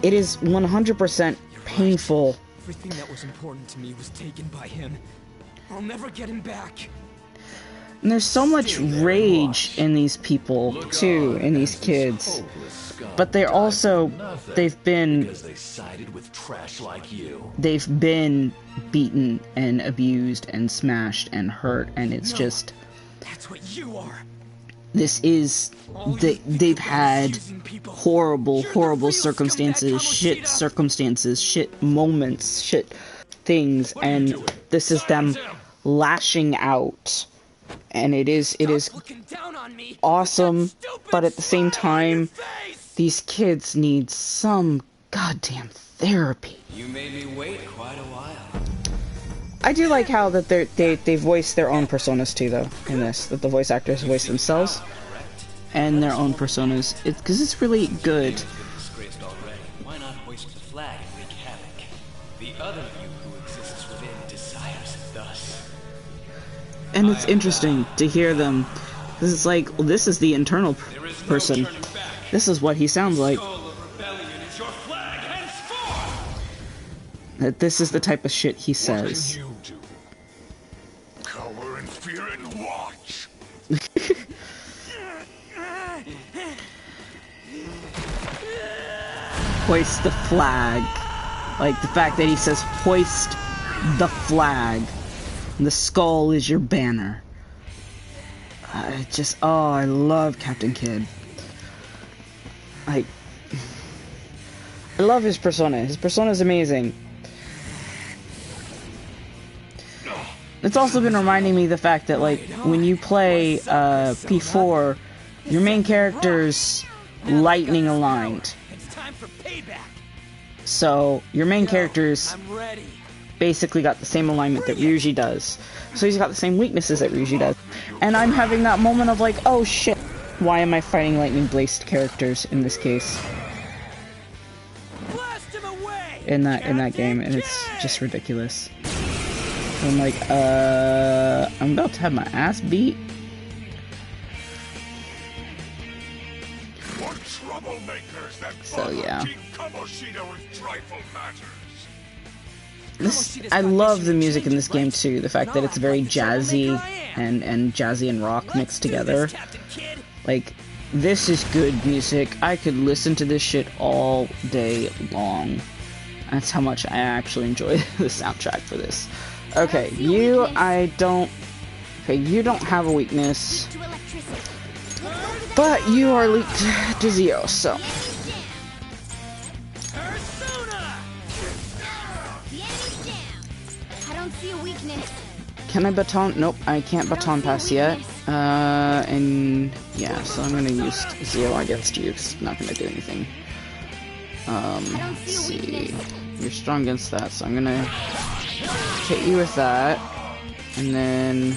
It is 100% painful. Everything that was important to me was taken by him. I'll never get him back. And there's so much rage in these people, too, in these kids. But they're also, they've been beaten and abused and smashed and hurt, and it's just... That's what you are. This is... They've had horrible circumstances, shit moments, shit things, and this is them lashing out. And it is awesome, but at the same time, these kids need some goddamn therapy. You made me wait quite a while. I do like how that they voice their own personas too, though, in this. That the voice actors voice themselves and their own personas. Because it's really good. Why not hoist the flag and wreak havoc? The other you who exists within desires it thus. And it's interesting to hear them, because it's like, well, this is the internal person. This is what he sounds like. That this is the type of shit he says. What can you do? Cower in fear and watch. Hoist the flag. Like, the fact that he says, hoist the flag. And the skull is your banner. Oh, I love Captain Kidd. I love his persona. His persona is amazing. It's also been reminding me the fact that, like, when you play P4, your main character's lightning aligned. So, your main character's basically got the same alignment that Ryuji does. So he's got the same weaknesses that Ryuji does. And I'm having that moment of like, oh shit, why am I fighting lightning-based characters in this case? In that game, and it's just ridiculous. I'm like, I'm about to have my ass beat. What troublemakers that So yeah. with trifle matters. I love the music in this game too. The fact that it's very jazzy and jazzy and rock mixed together. Like, this is good music. I could listen to this shit all day long. That's how much I actually enjoy the soundtrack for this. Okay, you don't have a weakness. But you are linked to Zio, so. Can I baton? Nope, I can't baton pass yet. And yeah, so I'm gonna use Zio against you. It's not gonna do anything. Let's see. You're strong against that, so I'm gonna hit you with that, and then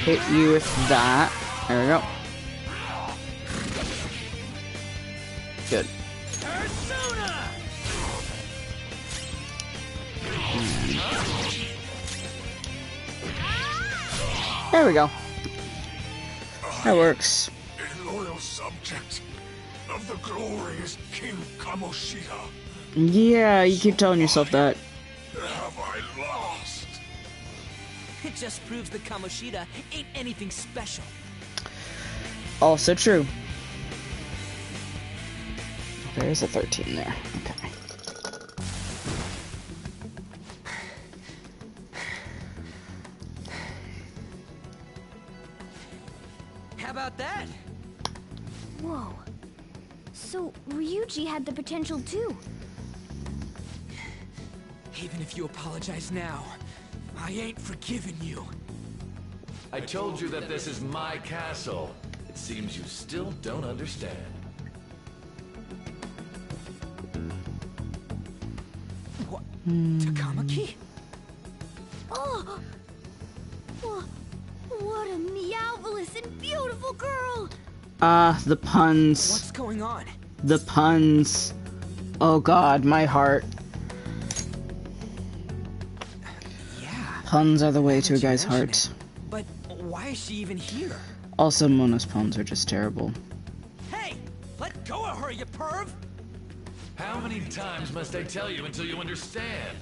hit you with that. There we go. Good. There we go. That works. A loyal subject of the glorious King Kamoshida. Yeah, you keep telling yourself that. Have I lost? It just proves that Kamoshida ain't anything special. Also true. There's a 13 there. Okay. How about that? Whoa. So, Ryuji had the potential too. Even if you apologize now, I ain't forgiving you. I told you that this is my castle. It seems you still don't understand. What? Takamaki? Oh! What a meowvelous and beautiful girl! The puns. What's going on? The puns. Oh god, my heart. Yeah. Puns are the way to a Now that you guy's mention heart. it. But why is she even here? Also, Mona's puns are just terrible. Hey! Let go of her, you perv! How many times must I tell you until you understand?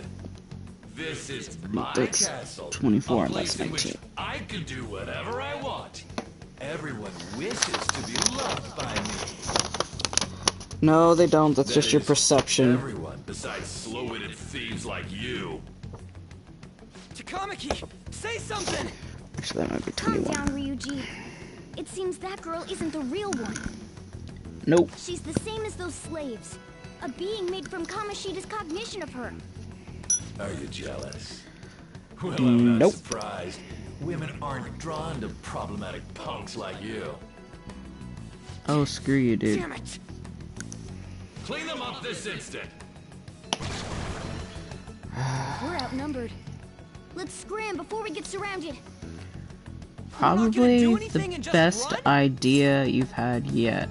This is my That's castle. 24 a and place that's in which 19. I can do whatever I want. Everyone wishes to be loved by me. No, they don't. That's That just your is, perception. Everyone besides slow-witted thieves like you. Takamaki! Say something! Actually, that might be Calm 21. down, Ryuji. It seems that girl isn't the real one. Nope. She's the same as those slaves. A being made from Kamoshida's cognition of her. Are you jealous? Well, I'm not Nope. surprised. Women aren't drawn to problematic punks like you. Oh, screw you, dude. Damn it! Clean them up this instant. We're outnumbered. Let's scram before we get surrounded. Probably do the anything and just best run? idea you've had yet.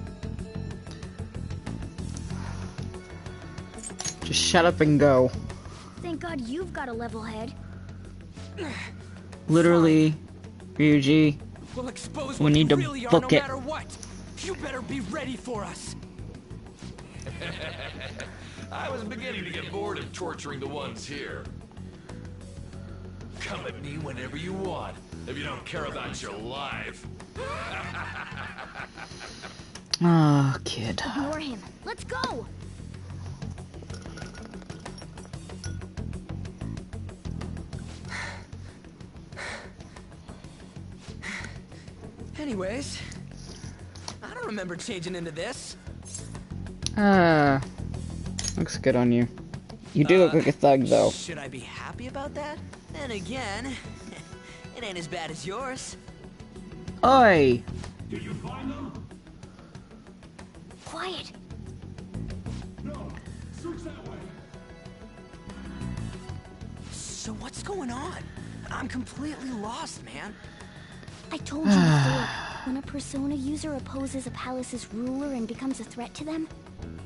Just shut up and go. Thank God you've got a level head. Literally, Ryuji, We'll expose we what need you to really are, book no it. matter what. You better be ready for us. I was beginning to get bored of torturing the ones here. Come at me whenever you want, if you don't care about your life. Oh, kid. Ignore him. Let's go! Anyways, I don't remember changing into this. Looks good on you. You do look like a thug, though. Should I be happy about that? Then again, it ain't as bad as yours. Oi! Did you find them? Quiet. No. Search that way. So what's going on? I'm completely lost, man. I told you before, when a persona user opposes a palace's ruler and becomes a threat to them,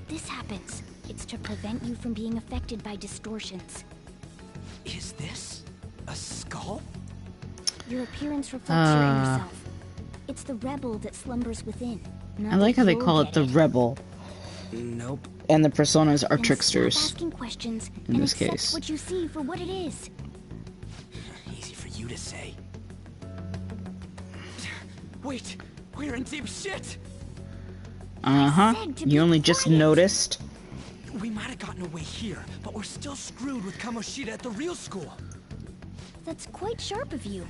this happens. It's to prevent you from being affected by distortions. Is this a skull? Your appearance reflects your inner self. It's the rebel that slumbers within. I like how they call it the rebel. Nope. And the personas are Then tricksters. Stop asking questions in and this accept case. what you see for what it is. Easy for you to say. Wait, we're in deep shit. Uh-huh. said to You be only just quiet. noticed. We might have gotten away here, but we're still screwed with Kamoshida at the real school. That's quite sharp of you.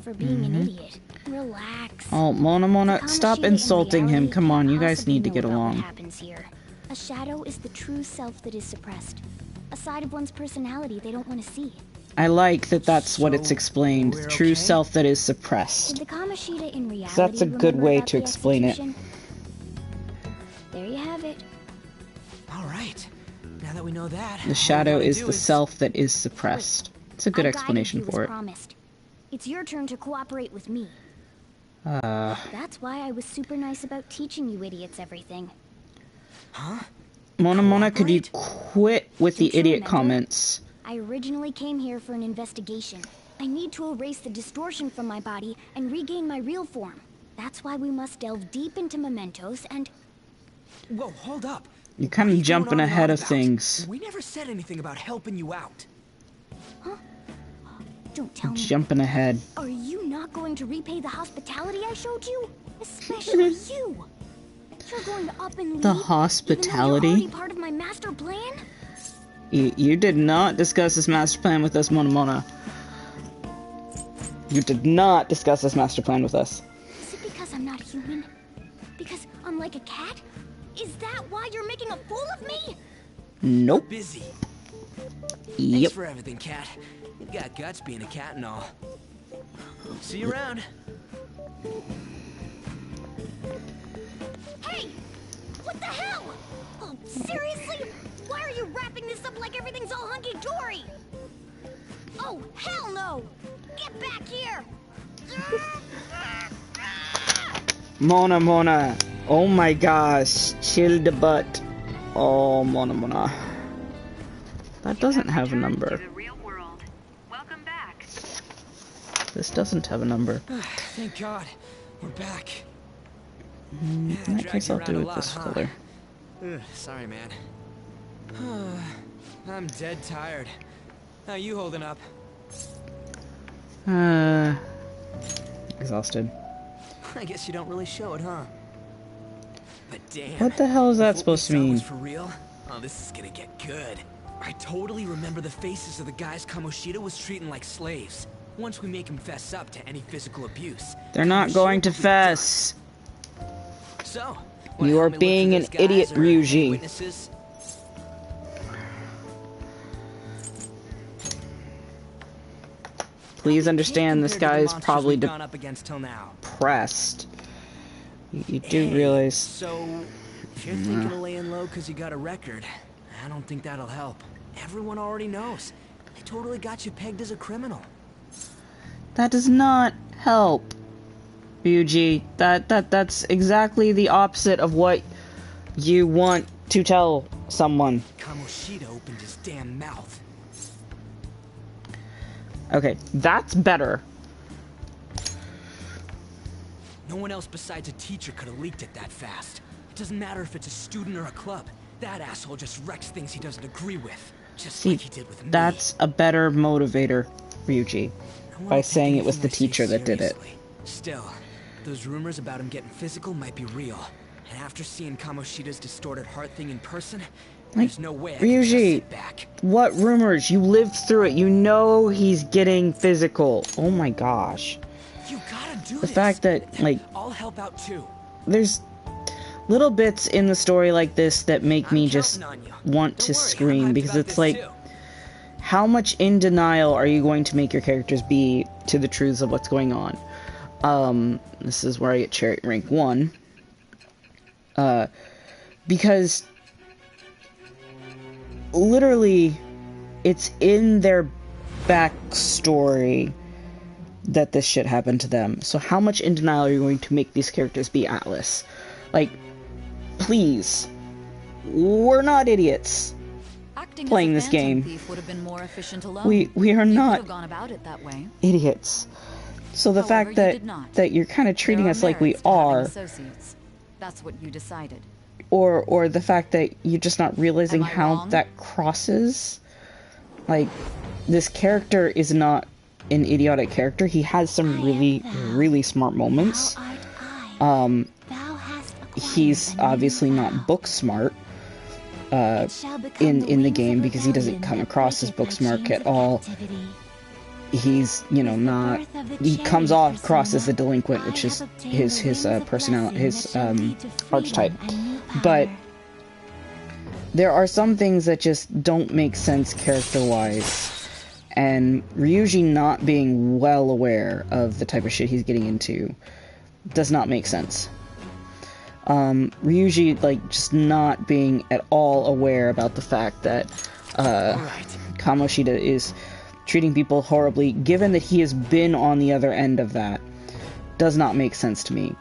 For being an idiot. Relax. Oh, Mona, stop Kamoshida in insulting him. reality Come on, can't you guys possibly need to know get about what along. happens here. A shadow is the true self that is suppressed. A side of one's personality they don't want to see. I like that that's what it's So, explained. we're True okay? self that is suppressed. Did the Kamoshida in reality that's a good remember way about to the explain it. execution? There you have it. All right. Now that we know that, The shadow is the self that is suppressed. It's a good I guided explanation you as for it. promised. It's your turn to cooperate with me. Uh, That's why I was super nice about teaching you idiots everything. Mona, could you quit with the Don't you idiot remember? comments? I originally came here for an investigation. I need to erase the distortion from my body and regain my real form. That's why we must delve deep into mementos and... Whoa, hold up. You're kind of jumping ahead of things. We never said anything about helping you out. Huh? Don't tell me. Jumping ahead. Are you not going to repay the hospitality I showed you? Especially you. You're going to up and leave. The hospitality? Even though you're already part of my master plan? You did not discuss this master plan with us, Mona Mona. You did not discuss this master plan with us. Is it because I'm not human? Because I'm like a cat? Is that why you're making a fool of me? Nope. We're busy. Yep. Thanks for everything, cat. You've got guts being a cat and all. See you around. Hey! What the hell? Oh, seriously? Why are you wrapping this up like everything's all hunky-dory? Oh, hell no! Get back here! Mona Mona. Oh my gosh. Chill the butt. Oh, Mona Mona. That doesn't have a number. The real world. Welcome back. This doesn't have a number. Thank God. We're back. In that case, I'll do it this color. Sorry, man. I'm dead tired. How you holding up? Exhausted. I guess you don't really show it, huh? But damn. What the hell is that if what we supposed to thought mean? was for real? Oh, this is gonna get good. I totally remember the faces of the guys Kamoshida was treating like slaves. Once we make them fess up to any physical abuse. They're not going to fess. So, You are being an idiot, Ryuji. Witnesses? Please understand, this guy is probably gone up against till now. depressed. You do realize... So, if you're thinking of laying low because you got a record, I don't think that'll help. Everyone already knows. They totally got you pegged as a criminal. That does not help, Ryuji. That's exactly the opposite of what you want to tell someone. Kamoshida opened his damn mouth. Okay, that's better. No one else besides a teacher could have leaked it that fast. It doesn't matter if it's a student or a club. That asshole just wrecks things he doesn't agree with. Just like he did with me. That's a better motivator, Ryuji. By saying it was the teacher that did it. Still, those rumors about him getting physical might be real. And after seeing Kamoshida's distorted heart thing in person, there's no way I can just Ryuji, sit back. what rumors? You lived through it. You know he's getting physical. Oh my gosh. You gotta do The this. fact that, like, I'll help out too. there's little bits in the story like this that make me just want to scream, because it's like, how much in denial are you going to make your characters be to the truths of what's going on? This is where I get Chariot rank 1. Because literally, it's in their backstory that this shit happened to them. So how much in denial are you going to make these characters be, Atlas? Like, please. We're not idiots playing this game. Thief would have been more efficient alone. We are not gone about it that way. idiots. So the However, fact that you're kind of treating us like we are, associates. That's what you decided. or the fact that you're just not realizing Am I how wrong? that crosses. Like, this character is not an idiotic character. He has some really smart moments. He's obviously not book smart in the game, because he doesn't come across as book smart at all. He's, you know, not, he comes off across as a delinquent, which is his personality, his archetype. But there are some things that just don't make sense character-wise, and Ryuji not being well aware of the type of shit he's getting into does not make sense. Ryuji, like, just not being at all aware about the fact that Kamoshida is treating people horribly, given that he has been on the other end of that, does not make sense to me.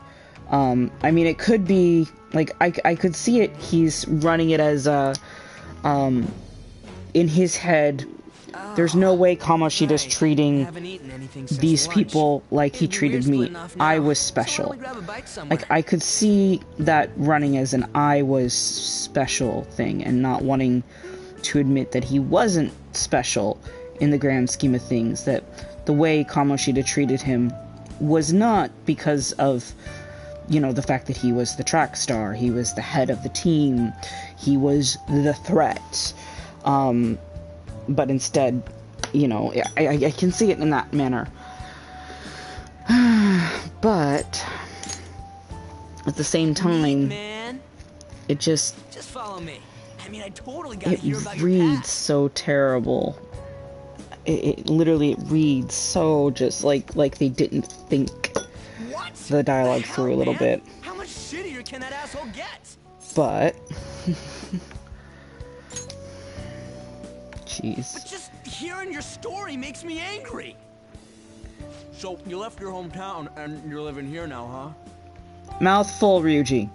I mean, it could be, like, I could see it, he's running it as, in his head, There's no way Kamoshida's right. treating Haven't eaten anything since these lunch. people like he It'd be treated weird me. splitting off now, I was so special. why don't we grab a bite somewhere? Like, I could see that running as an I was special thing and not wanting to admit that he wasn't special in the grand scheme of things, that the way Kamoshida treated him was not because of, you know, the fact that he was the track star, he was the head of the team, he was the threat, but instead, you know, I can see it in that manner. But at the same time, Man, it just follow me. I mean, I totally gotta hear about it your reads past. so terrible. It literally reads so just like they didn't think What? the dialogue The through a hell, little man? bit. How much shittier can that asshole get? But jeez. But just hearing your story makes me angry. So, you left your hometown and you're living here now, huh? Mouthful, Ryuji.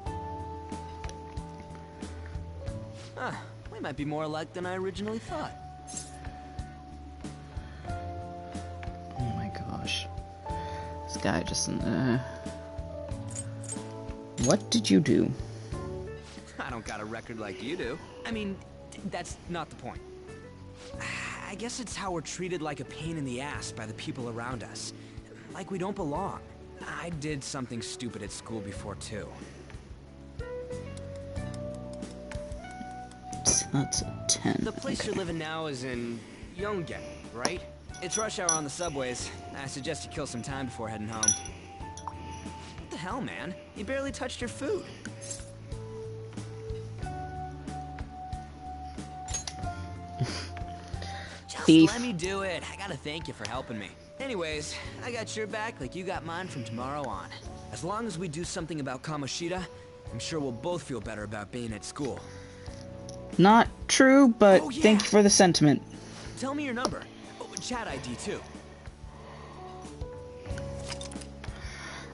Huh. We might be more alike than I originally thought. Oh my gosh. This guy just... What did you do? I don't got a record like you do. I mean, that's not the point. I guess it's how we're treated like a pain in the ass by the people around us. Like we don't belong. I did something stupid at school before, too. That's a 10. The place you're living now is in Yongen, right? It's rush hour on the subways. I suggest you kill some time before heading home. What the hell, man? You barely touched your food. Just Thief. let me do it. I gotta thank you for helping me. Anyways, I got your back like you got mine from tomorrow on. As long as we do something about Kamoshida, I'm sure we'll both feel better about being at school. Not true, but Oh, yeah. thank you for the sentiment. Tell me your number. Oh, chat ID too.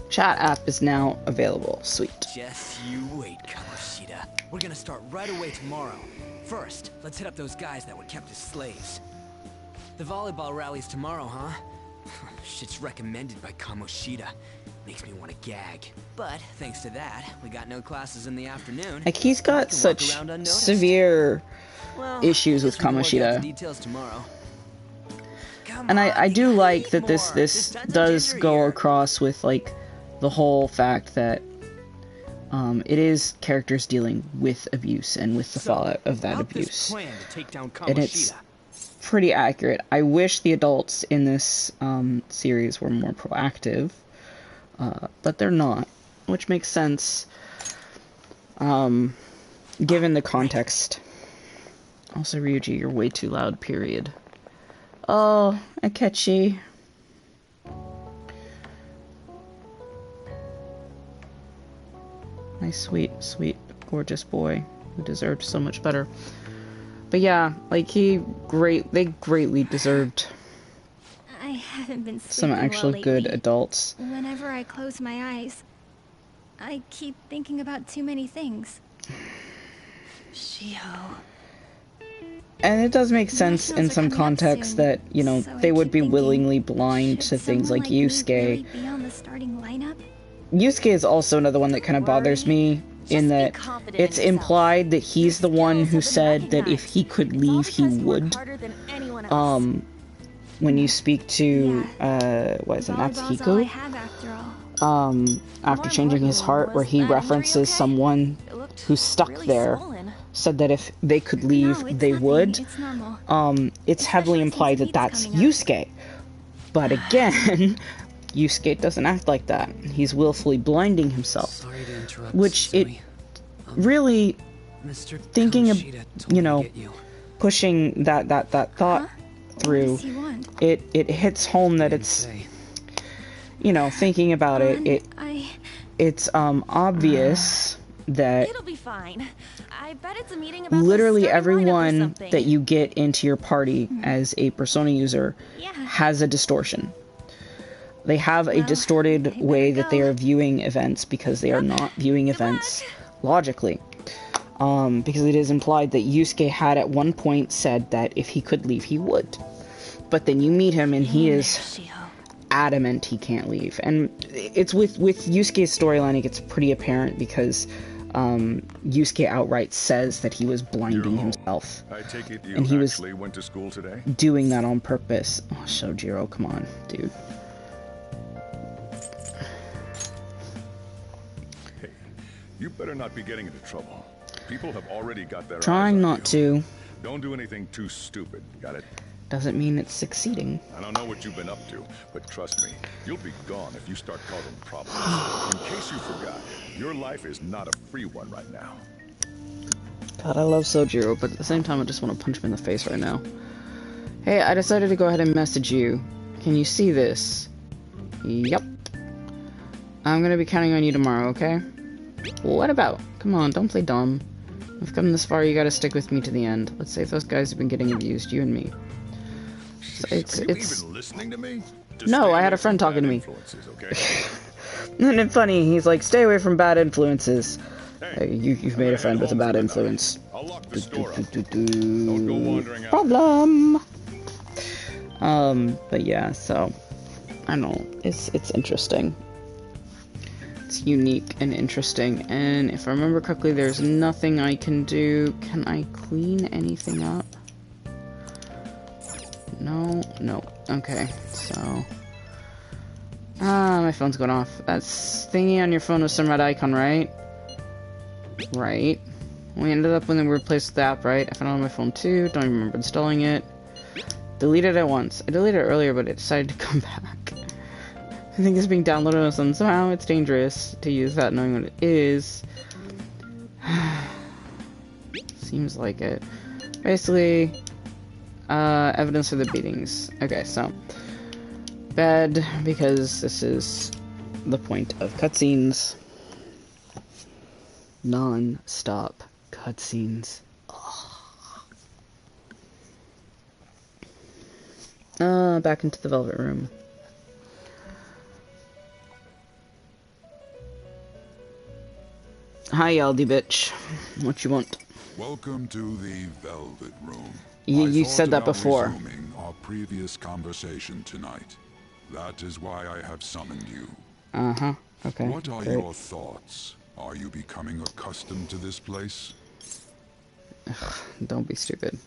Chat app is now available. Sweet. Just you wait, Kamoshida. We're gonna start right away tomorrow. First, let's hit up those guys that were kept as slaves. The volleyball rally's tomorrow, huh? Shit's recommended by Kamoshida. Makes me want to gag. But thanks to that, we got no classes in the afternoon. Like, he's so we got can such walk around unnoticed. severe Well, issues I with guess we can work out the Kamoshida. details tomorrow. Come And on, I you do gotta like eat that this more. Just tons of does ginger go here. across with, like, the whole fact that it is characters dealing with abuse and with the So, fallout of that about this abuse. plan to take down And it's Kamoshida. pretty accurate. I wish the adults in this series were more proactive, but they're not, which makes sense, given the context. Also, Ryuji, you're way too loud, period. Oh, Akechi. My sweet, sweet, gorgeous boy who deserved so much better. But yeah, like, they greatly deserved I haven't been sleeping some actual well good lately. adults. Whenever I close my eyes, I keep thinking about too many things. Shiho. And it does make sense in Nationals are some coming up context soon, that, you know, so I they would keep be thinking, willingly blind to should things someone like me Yusuke. really be on the starting lineup? Yusuke is also another one that kind of bothers me in that it's implied that he's the one who said that if he could leave, he would. When you speak to, what is it, Volleyball's all I Natsuhiko? have after all. After changing his heart, where he references someone who's stuck there, said that if they could leave, No, it's they nothing. would. It's normal. It's heavily implied that that's Yusuke. But again, Yusuke doesn't act like that. He's willfully blinding himself. Sorry to interrupt, Which it Sui. really, Mr. thinking of, Kamoshida told you me to know, get you. pushing that thought through, What does he want? it hits home that it's, Say. you know, thinking about it, it's obvious that It'll be fine. I bet it's a meeting about the literally starting lineup or everyone something. that you get into your party as a Persona user has a distortion. They have a distorted way that they are viewing events because they are not viewing events logically. Because it is implied that Yusuke had at one point said that if he could leave, he would. But then you meet him and he is adamant he can't leave. And it's with Yusuke's storyline, it gets pretty apparent because Yusuke outright says that he was blinding himself. I take it you and he was actually went to school today? doing that on purpose. Oh, Shojiro, come on, dude. Hey, you better not be getting into trouble. People have already got their Trying not to. Don't do anything too stupid, got it? Doesn't mean it's succeeding. I don't know what you've been up to, but trust me, you'll be gone if you start causing problems. In case you forgot, your life is not a free one right now. God, I love Sojiro, but at the same time I just want to punch him in the face right now. Hey, I decided to go ahead and message you. Can you see this? Yep. I'm gonna be counting on you tomorrow, okay? What about? Come on, don't play dumb. We've come this far, you gotta stick with me to the end. Let's say if those guys have been getting abused, you and me. It's Are you even listening to me? No, I had a friend talking to me. Okay? Isn't it funny? He's like, stay away from bad influences. Hey, you've made a friend with a bad influence. I'll lock the store up. Don't go wandering out. Problem. But yeah, so I don't know. It's interesting. It's unique and interesting, and if I remember correctly, there's nothing I can do. Can I clean anything up? No, no. Okay, so... my phone's going off. That's thingy on your phone with some red icon, right? Right. We ended up when we replaced the app, right? I found it on my phone too. Don't even remember installing it. Deleted it once. I deleted it earlier, but it decided to come back. I think it's being downloaded on some. Somehow it's dangerous to use that knowing what it is. Seems like it. Basically, evidence for the beatings. Okay, so bed, because this is the point of cutscenes. Non-stop cutscenes. Back into the Velvet Room. Hi, Aldi bitch. What you want? Welcome to the Velvet Room. You said that before. Resuming our previous conversation tonight. That is why I have summoned you. Uh-huh. Okay. What are your thoughts? Are you becoming accustomed to this place? Ugh, don't be stupid.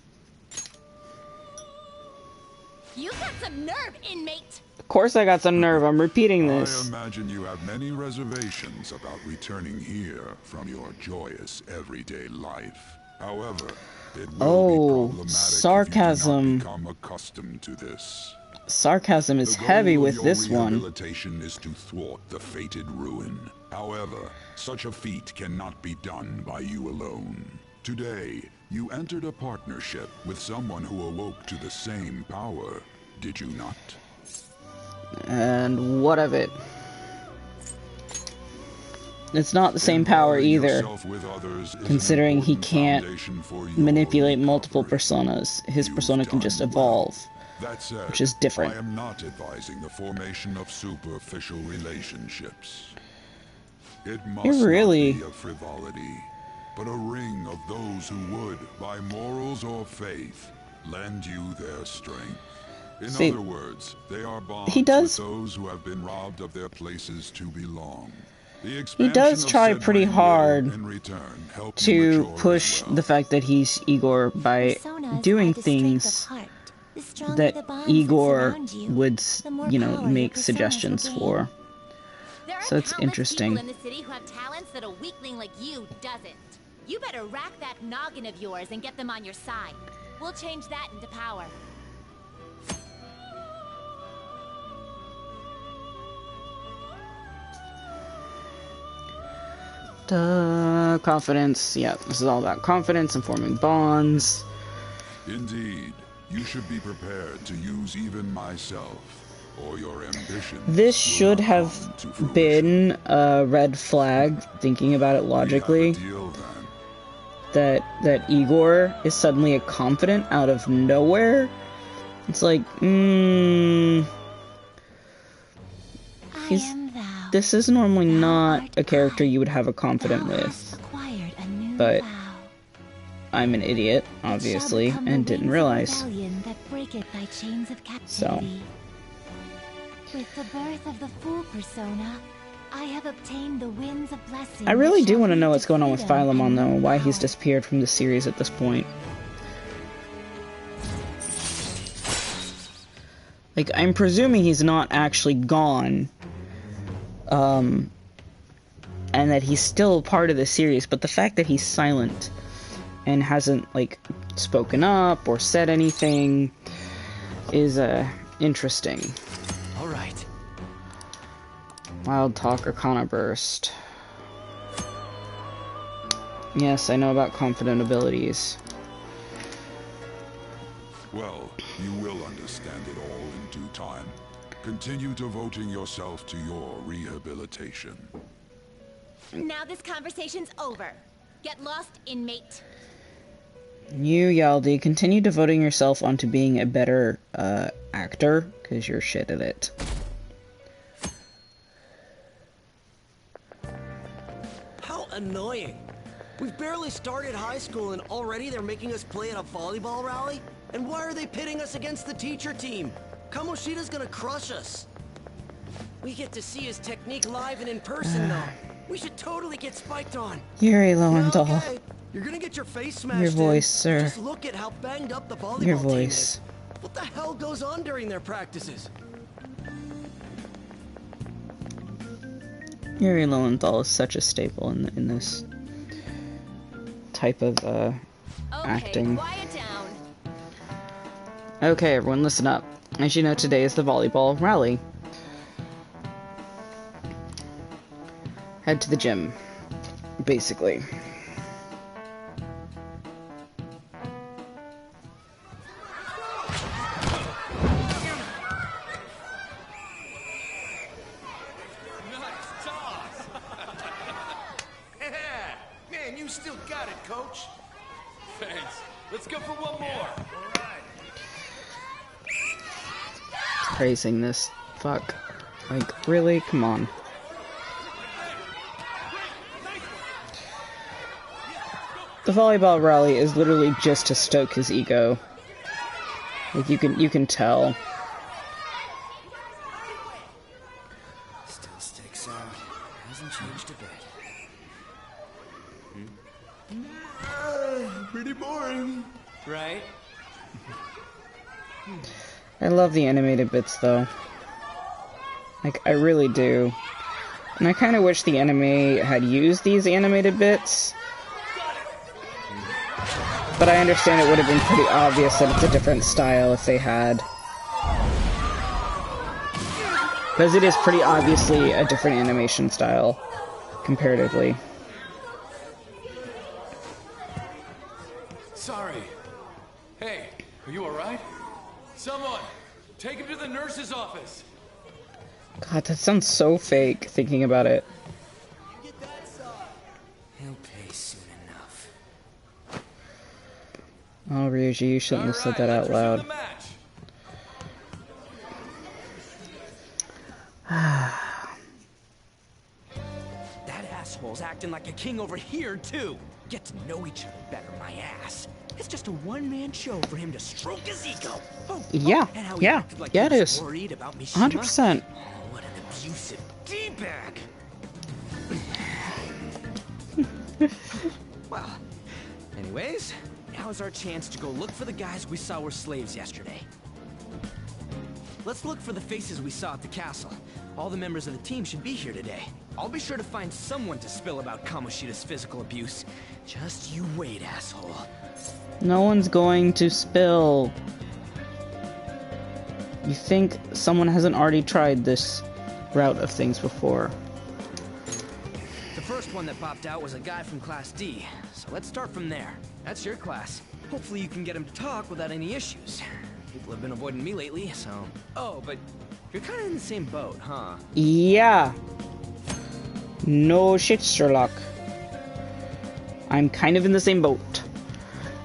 You got some nerve, inmate! Of course I got some nerve. I'm repeating this. I imagine you have many reservations about returning here from your joyous everyday life. However, it will be problematic sarcasm. if you do not become accustomed to this. Sarcasm is heavy with this one. Rehabilitation is to thwart the fated ruin. However, such a feat cannot be done by you alone. Today, you entered a partnership with someone who awoke to the same power, did you not? And what of it? It's not the same power either, considering he can't manipulate multiple personas. His persona can just evolve, That said, which is different. I am not advising the formation of superficial relationships. It must not be a frivolity, but a ring of those who would, by morals or faith, lend you their strength. In other words, they are bonds with those who have been robbed of their places to belong. He does try pretty hard to push the fact that he's Igor by doing things that Igor would, you know, make suggestions for. So it's interesting. There are countless people in the city who have talents that a weakling like you doesn't. You better rack that noggin of yours and get them on your side. We'll change that into power. Confidence. Yeah, this is all about confidence and forming bonds. Indeed, you should be prepared to use even myself, or your ambition. This should have been a red flag, thinking about it logically. That Igor is suddenly a confidant out of nowhere. It's like, this is normally not a character you would have a confidant with. But I'm an idiot, obviously, and didn't realize. That break break it by chains of captivity. With the birth of the Fool persona, I have obtained the winds of blessing. I really do want to know what's going on with Philemon, though, and why he's disappeared from the series at this point. Like, I'm presuming he's not actually gone, and that he's still part of the series, but the fact that he's silent and hasn't, like, spoken up or said anything is, interesting. Alright. Wild Talk Arcana Burst. Yes, I know about confident abilities. Well, you will understand it all in due time. Continue devoting yourself to your rehabilitation. Now this conversation's over. Get lost, inmate. You, Yaldi, continue devoting yourself onto being a better, actor, because you're shit at it. How annoying. We've barely started high school and already they're making us play at a volleyball rally? And why are they pitting us against the teacher team? Kamoshida's gonna crush us. We get to see his technique live and in person, though. We should totally get spiked on. Yuri Lowenthal. Yeah, okay. You're gonna get your face smashed. Your voice, sir. Just look at how banged up the volleyball Your team voice. is. What the hell goes on during their practices? Yuri Lowenthal is such a staple in this type of, acting. Quiet down. Okay, everyone, listen up. As you know, today is the volleyball rally. Head to the gym, basically. Man, you still got it, coach. Thanks. Let's go for one more. Praising this. Fuck. Like, really? Come on. The volleyball rally is literally just to stoke his ego. Like, you can tell. Still sticks out. Hasn't changed a bit. Pretty boring. Right? I love the animated bits, though. Like, I really do. And I kind of wish the anime had used these animated bits. But I understand it would have been pretty obvious that it's a different style if they had. Because it is pretty obviously a different animation style, comparatively. Sorry. Hey, are you alright? Someone, take him to the nurse's office. God, that sounds so fake, thinking about it. He'll pay soon enough. Oh, Ryuji, you shouldn't have said that out loud. That asshole's acting like a king over here, too. Get to know each other better, my ass. It's just a one-man show for him to stroke his ego. Yeah, and how he yeah, acted like yeah, he it was is. worried about Mishima. 100%. Oh, what an abusive D-bag. Well, anyways, now's our chance to go look for the guys we saw were slaves yesterday. Let's look for the faces we saw at the castle. All the members of the team should be here today. I'll be sure to find someone to spill about Kamoshida's physical abuse. Just you wait, asshole. No one's going to spill. You think someone hasn't already tried this route of things before? The first one that popped out was a guy from Class D, so let's start from there. That's your class. Hopefully you can get him to talk without any issues. People have been avoiding me lately, so... Oh, but you're kind of in the same boat, huh? Yeah. No shit, Sherlock. I'm kind of in the same boat.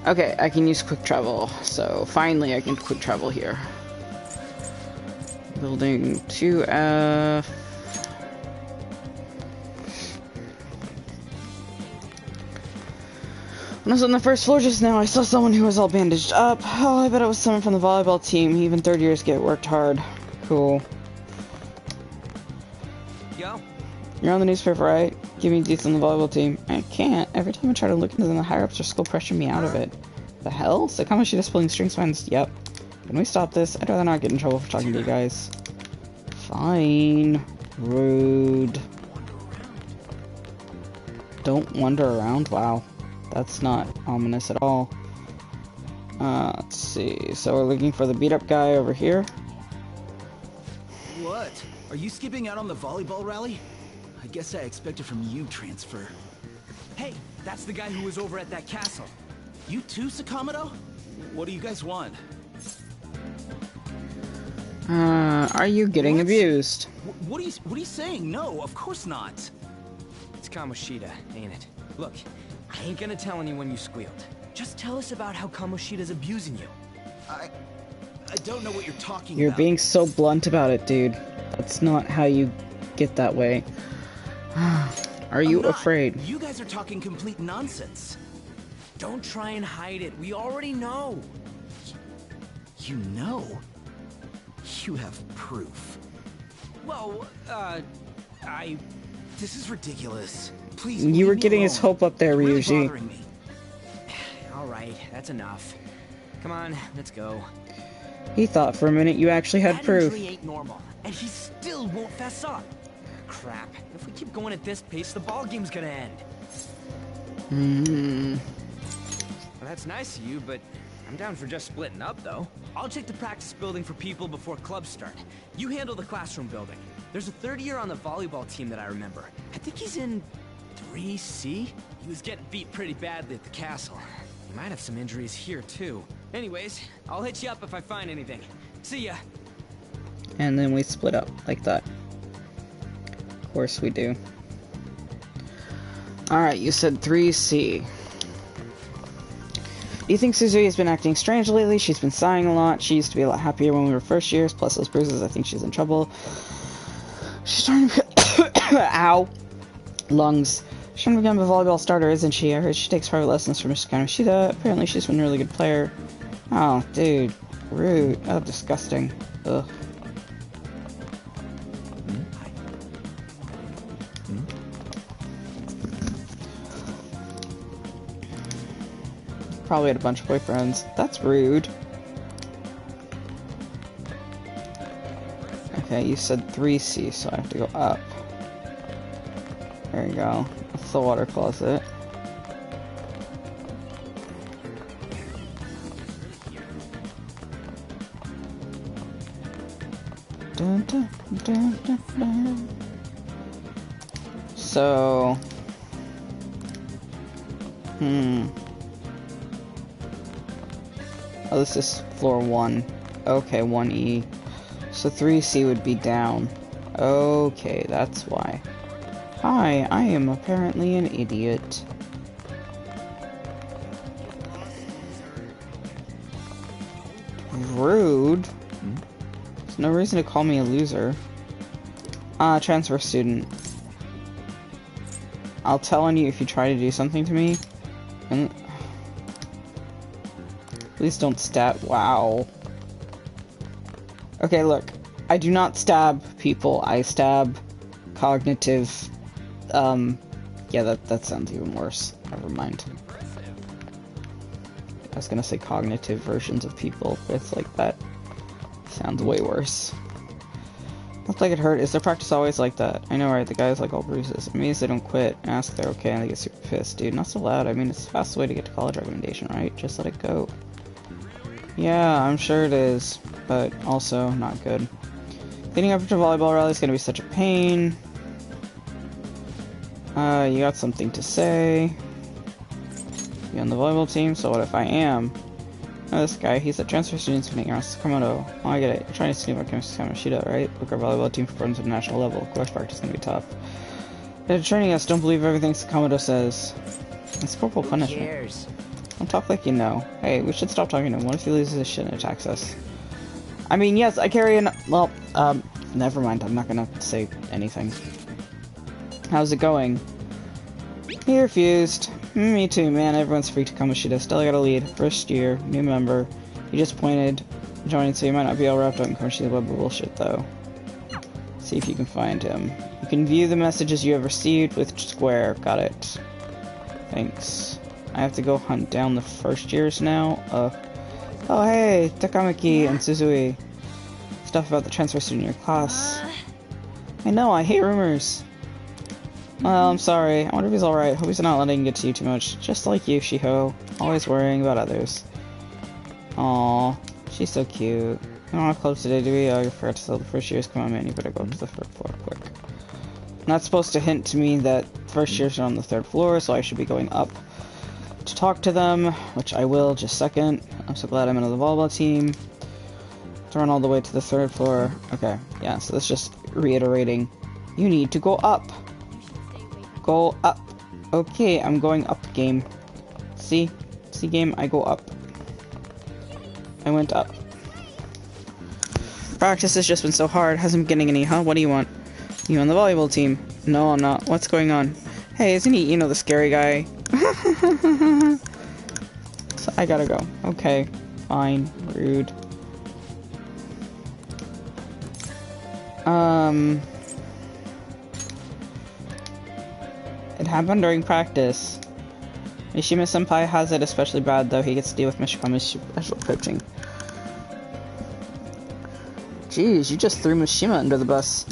Okay, I can use quick travel, so finally I can quick travel here. Building 2F. When I was on the first floor just now, I saw someone who was all bandaged up. Oh, I bet it was someone from the volleyball team. Even third years get worked hard. Cool. Yo. You're on the newspaper, right? Give me deets on the volleyball team. I can't. Every time I try to look into them, the higher-ups are still pressuring me out of it. The hell? So how much you just pulling strings fans? Yep. Can we stop this? I'd rather not get in trouble for talking to you guys. Fine. Rude. Don't wander around? Wow. That's not ominous at all. Let's see. So we're looking for the beat-up guy over here. What? Are you skipping out on the volleyball rally? I guess I expected from you, Transfer. Hey, that's the guy who was over at that castle. You too, Sakamoto? What do you guys want? Are you getting abused? What are you saying? No, of course not. It's Kamoshida, ain't it? Look, I ain't gonna tell anyone you squealed. Just tell us about how Kamoshida's abusing you. I don't know what you're talking You're about. being so blunt about it, dude. That's not how you get that way. Are you afraid? You guys are talking complete nonsense. Don't try and hide it. We already know. You know? You have proof. Well, This is ridiculous. Please. You were getting his hope up there, really Ryuji. bothering me. Alright, that's enough. Come on, let's go. He thought for a minute you actually had That proof. injury ain't normal, and he still won't fess up. Crap. If we keep going at this pace, the ball game's gonna end. Well, that's nice of you, but I'm down for just splitting up, though. I'll check the practice building for people before clubs start. You handle the classroom building. There's a third year on the volleyball team that I remember. I think he's in 3C? He was getting beat pretty badly at the castle. He might have some injuries here, too. Anyways, I'll hit you up if I find anything. See ya. And then we split up like that. Of course we do. Alright, you said 3C. Do you think Suzuki has been acting strange lately? She's been sighing a lot. She used to be a lot happier when we were first years, plus those bruises. I think she's in trouble. She's trying to ow. Lungs. She's trying to become a volleyball starter, isn't she? I heard she takes private lessons from Mr. Kamoshida. Apparently she's been a really good player. Oh, dude. Rude. Oh, disgusting. Ugh. Probably had a bunch of boyfriends. That's rude. Okay, you said 3C, so I have to go up. There you go. That's the water closet. Dun, dun, dun, dun, dun. So... Oh, this is floor 1. Okay, 1E. So 3C would be down. Okay, that's why. Hi, I am apparently an idiot. Rude. There's no reason to call me a loser. Transfer student. I'll tell on you if you try to do something to me. And please don't stab. Wow. Okay, look. I do not stab people. I stab cognitive. Yeah, that sounds even worse. Never mind. I was gonna say cognitive versions of people, but it's like that. Sounds way worse. Looks like it hurt. Is their practice always like that? I know, right? The guys like all bruises. It means they don't quit. Ask they're okay and they get super pissed. Dude, not so loud. I mean, it's the fastest way to get to college recommendation, right? Just let it go. Yeah, I'm sure it is. But also, not good. Leading up to volleyball rally is gonna be such a pain. You got something to say. You on the volleyball team? So what if I am? Oh, this guy, he's a transfer student spinning around Sakamoto. Oh, I get it. You're trying to sneak up Kamoshida, right? Look, our volleyball team performs at the national level. Of course, practice is gonna be tough. They're training us. Don't believe everything Sakamoto says. It's corporal punishment. Who cares? Don't talk like you know. Hey, we should stop talking to him. What if he loses his shit and attacks us? I mean, yes, I carry an... Well, never mind. I'm not gonna say anything. How's it going? He refused. Me too, man. Everyone's free to Kamoshida. Still got a lead. First year, new member. He just pointed, joined, so you might not be all wrapped up in Kamoshida web bullshit, though. See if you can find him. You can view the messages you have received with square. Got it. Thanks. I have to go hunt down the first years now. Oh hey, Takamaki and Suzui. Stuff about the transfer student in your class. I know, I hate rumors. Well, I'm sorry. I wonder if he's alright. Hope he's not letting it get to you too much. Just like you, Shiho. Always worrying about others. Aww, she's so cute. We don't have clubs today, do we? Oh, you forgot to tell the first years. Come on, man. You better go up to the third floor quick. Not supposed to hint to me that first years are on the third floor, so I should be going up to talk to them, which I will just a second. I'm so glad I'm in the volleyball team. To run all the way to the third floor. Okay, yeah, so that's just reiterating. You need to go up. Go up. Okay, I'm going up, game. See? See, game? I go up. I went up. Practice has just been so hard. Hasn't been getting any, huh? What do you want? You on the volleyball team? No, I'm not. What's going on? Hey, isn't he, you know, the scary guy? So I gotta go. Okay. Fine. Rude. It happened during practice. Mishima-senpai has it especially bad, though. He gets to deal with Mishikami's special coaching. Jeez, you just threw Mishima under the bus.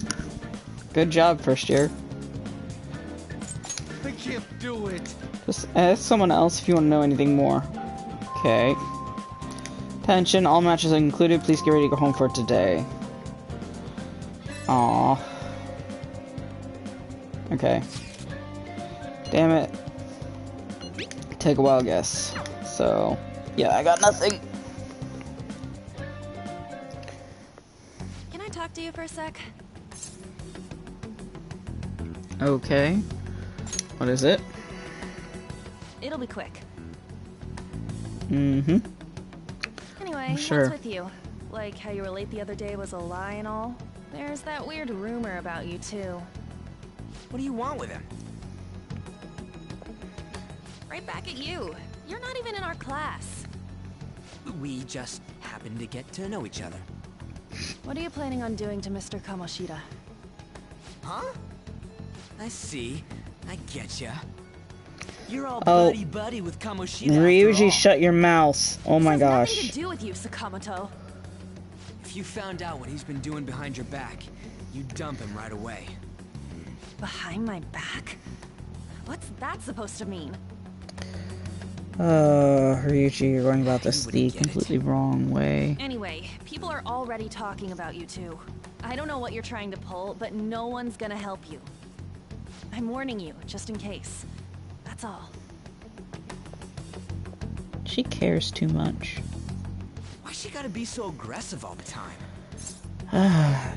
Good job, first year. I can't do it. Just ask someone else if you want to know anything more. Okay. Attention, all matches are included. Please get ready to go home for today. Aww. Okay. Damn it. Take a wild guess. So, yeah, I got nothing. Can I talk to you for a sec? Okay. What is it? It'll be quick. Mm-hmm. Anyway, Sure. what's with you? Like how you were late the other day was a lie and all? There's that weird rumor about you, too. What do you want with him? Right back at you. You're not even in our class. We just happened to get to know each other. What are you planning on doing to Mr. Kamoshida? Huh? I see. I getcha. You're all Oh. buddy-buddy with Kamoshida after Ryuji, all. shut your mouth. Oh my This has gosh. nothing to do with you, Sakamoto. If you found out what he's been doing behind your back, you'd dump him right away. Behind my back? What's that supposed to mean? Ryuji, you're going about this the completely wrong way. Anyway, people are already talking about you two. I don't know what you're trying to pull, but no one's gonna help you. I'm warning you, just in case. That's all. She cares too much. Why she gotta be so aggressive all the time?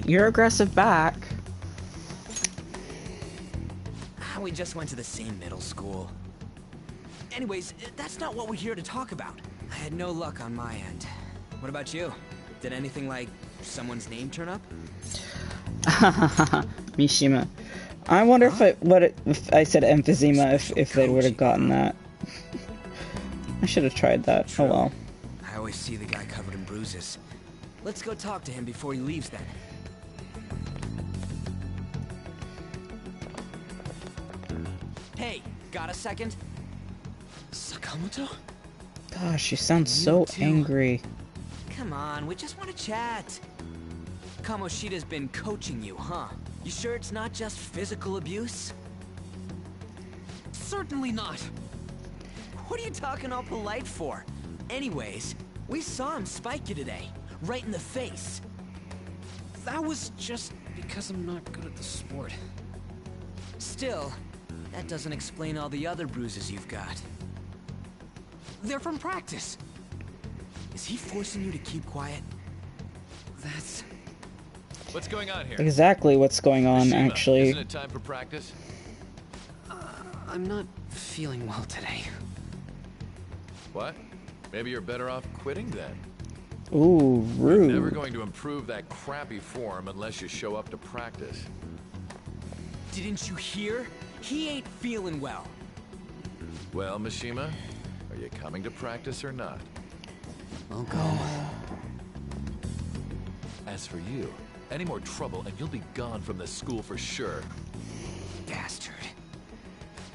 You're aggressive back. We just went to the same middle school. Anyways, that's not what we're here to talk about. I had no luck on my end. What about you? Did anything like someone's name turn up? Mishima. I wonder if I said emphysema if they would have gotten that. I should have tried that. Oh well. I always see the guy covered in bruises. Let's go talk to him before he leaves then. Hey, got a second? Sakamoto? Gosh, you sound so angry. Come on, we just want to chat. Kamoshida's been coaching you, huh? You sure it's not just physical abuse? Certainly not. What are you talking all polite for? Anyways, we saw him spike you today, right in the face. That was just because I'm not good at the sport. Still, that doesn't explain all the other bruises you've got. They're from practice. Is he forcing you to keep quiet? That's... What's going on here? Exactly what's going on, Mishima, actually. Isn't it time for practice? I'm not feeling well today. What? Maybe you're better off quitting then. Ooh, rude. You're never going to improve that crappy form unless you show up to practice. Didn't you hear? He ain't feeling well. Well, Mishima, are you coming to practice or not? I'll go. As for you, any more trouble and you'll be gone from this school for sure. Bastard.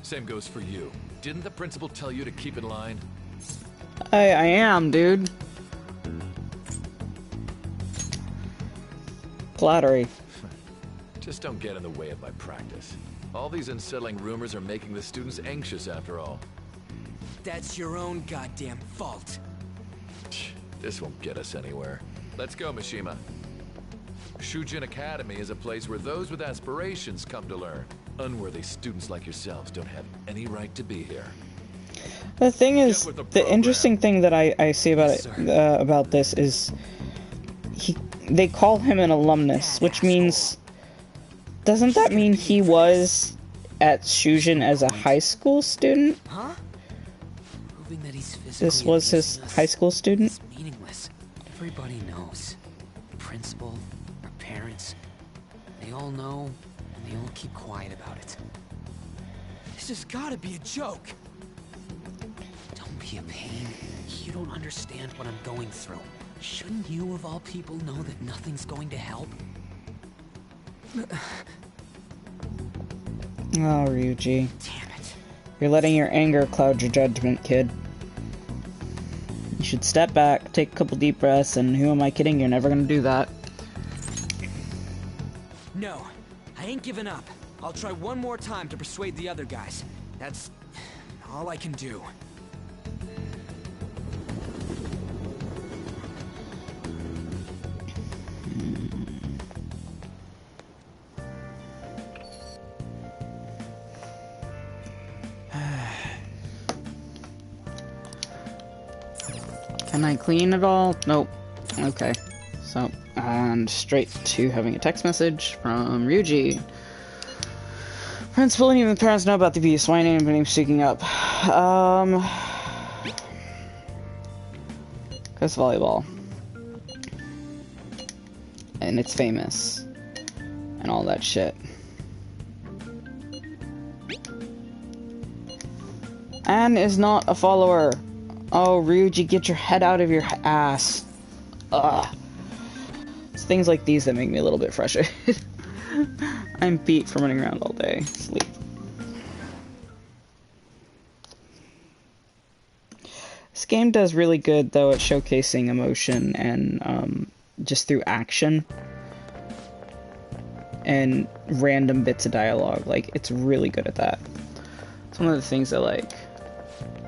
Same goes for you. Didn't the principal tell you to keep in line? I am, dude. Flattery. Just don't get in the way of my practice. All these unsettling rumors are making the students anxious after all. That's your own goddamn fault. This won't get us anywhere. Let's go, Mishima. Shujin Academy is a place where those with aspirations come to learn. Unworthy students like yourselves don't have any right to be here. The thing is, the interesting thing that I see about it, about this is they call him an alumnus, which means, doesn't that mean he was at Shujin as a high school student? Huh? Proving that he's physically This was his high school student? It's meaningless. Everybody knows. The principal, our parents, they all know, and they all keep quiet about it. This has gotta be a joke. Don't be a pain. You don't understand what I'm going through. Shouldn't you, of all people, know that nothing's going to help? Oh, Ryuji. Damn it. You're letting your anger cloud your judgment, kid. You should step back, take a couple deep breaths, and who am I kidding? You're never gonna do that. No, I ain't giving up. I'll try one more time to persuade the other guys. That's all I can do. Can I clean it all? Nope. Okay. So, and straight to having a text message from Ryuji. Principal and even the parents know about the abuse. Why ain't anybody speaking up? Because volleyball. And it's famous. And all that shit. Anne is not a follower. Oh, Ryuji, get your head out of your ass. Ugh. It's things like these that make me a little bit frustrated. I'm beat from running around all day. Sleep. This game does really good, though, at showcasing emotion and just through action. And random bits of dialogue. Like, it's really good at that. It's one of the things I like.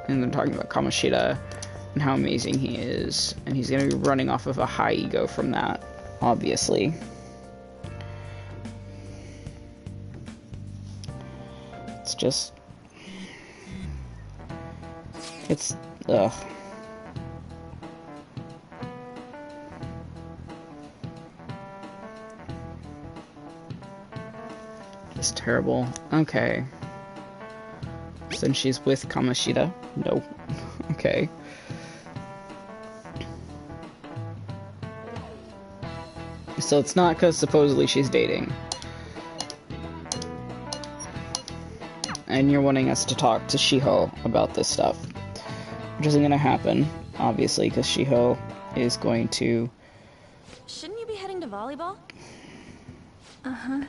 And they're talking about Kamoshida and how amazing he is. And he's going to be running off of a high ego from that, obviously. It's just... It's... ugh. Just terrible. Okay. Since she's with Kamoshida? No. Okay. So it's not because supposedly she's dating. And you're wanting us to talk to Shiho about this stuff. Which isn't gonna happen, obviously, because Shiho is going to... Shouldn't you be heading to volleyball? Uh-huh.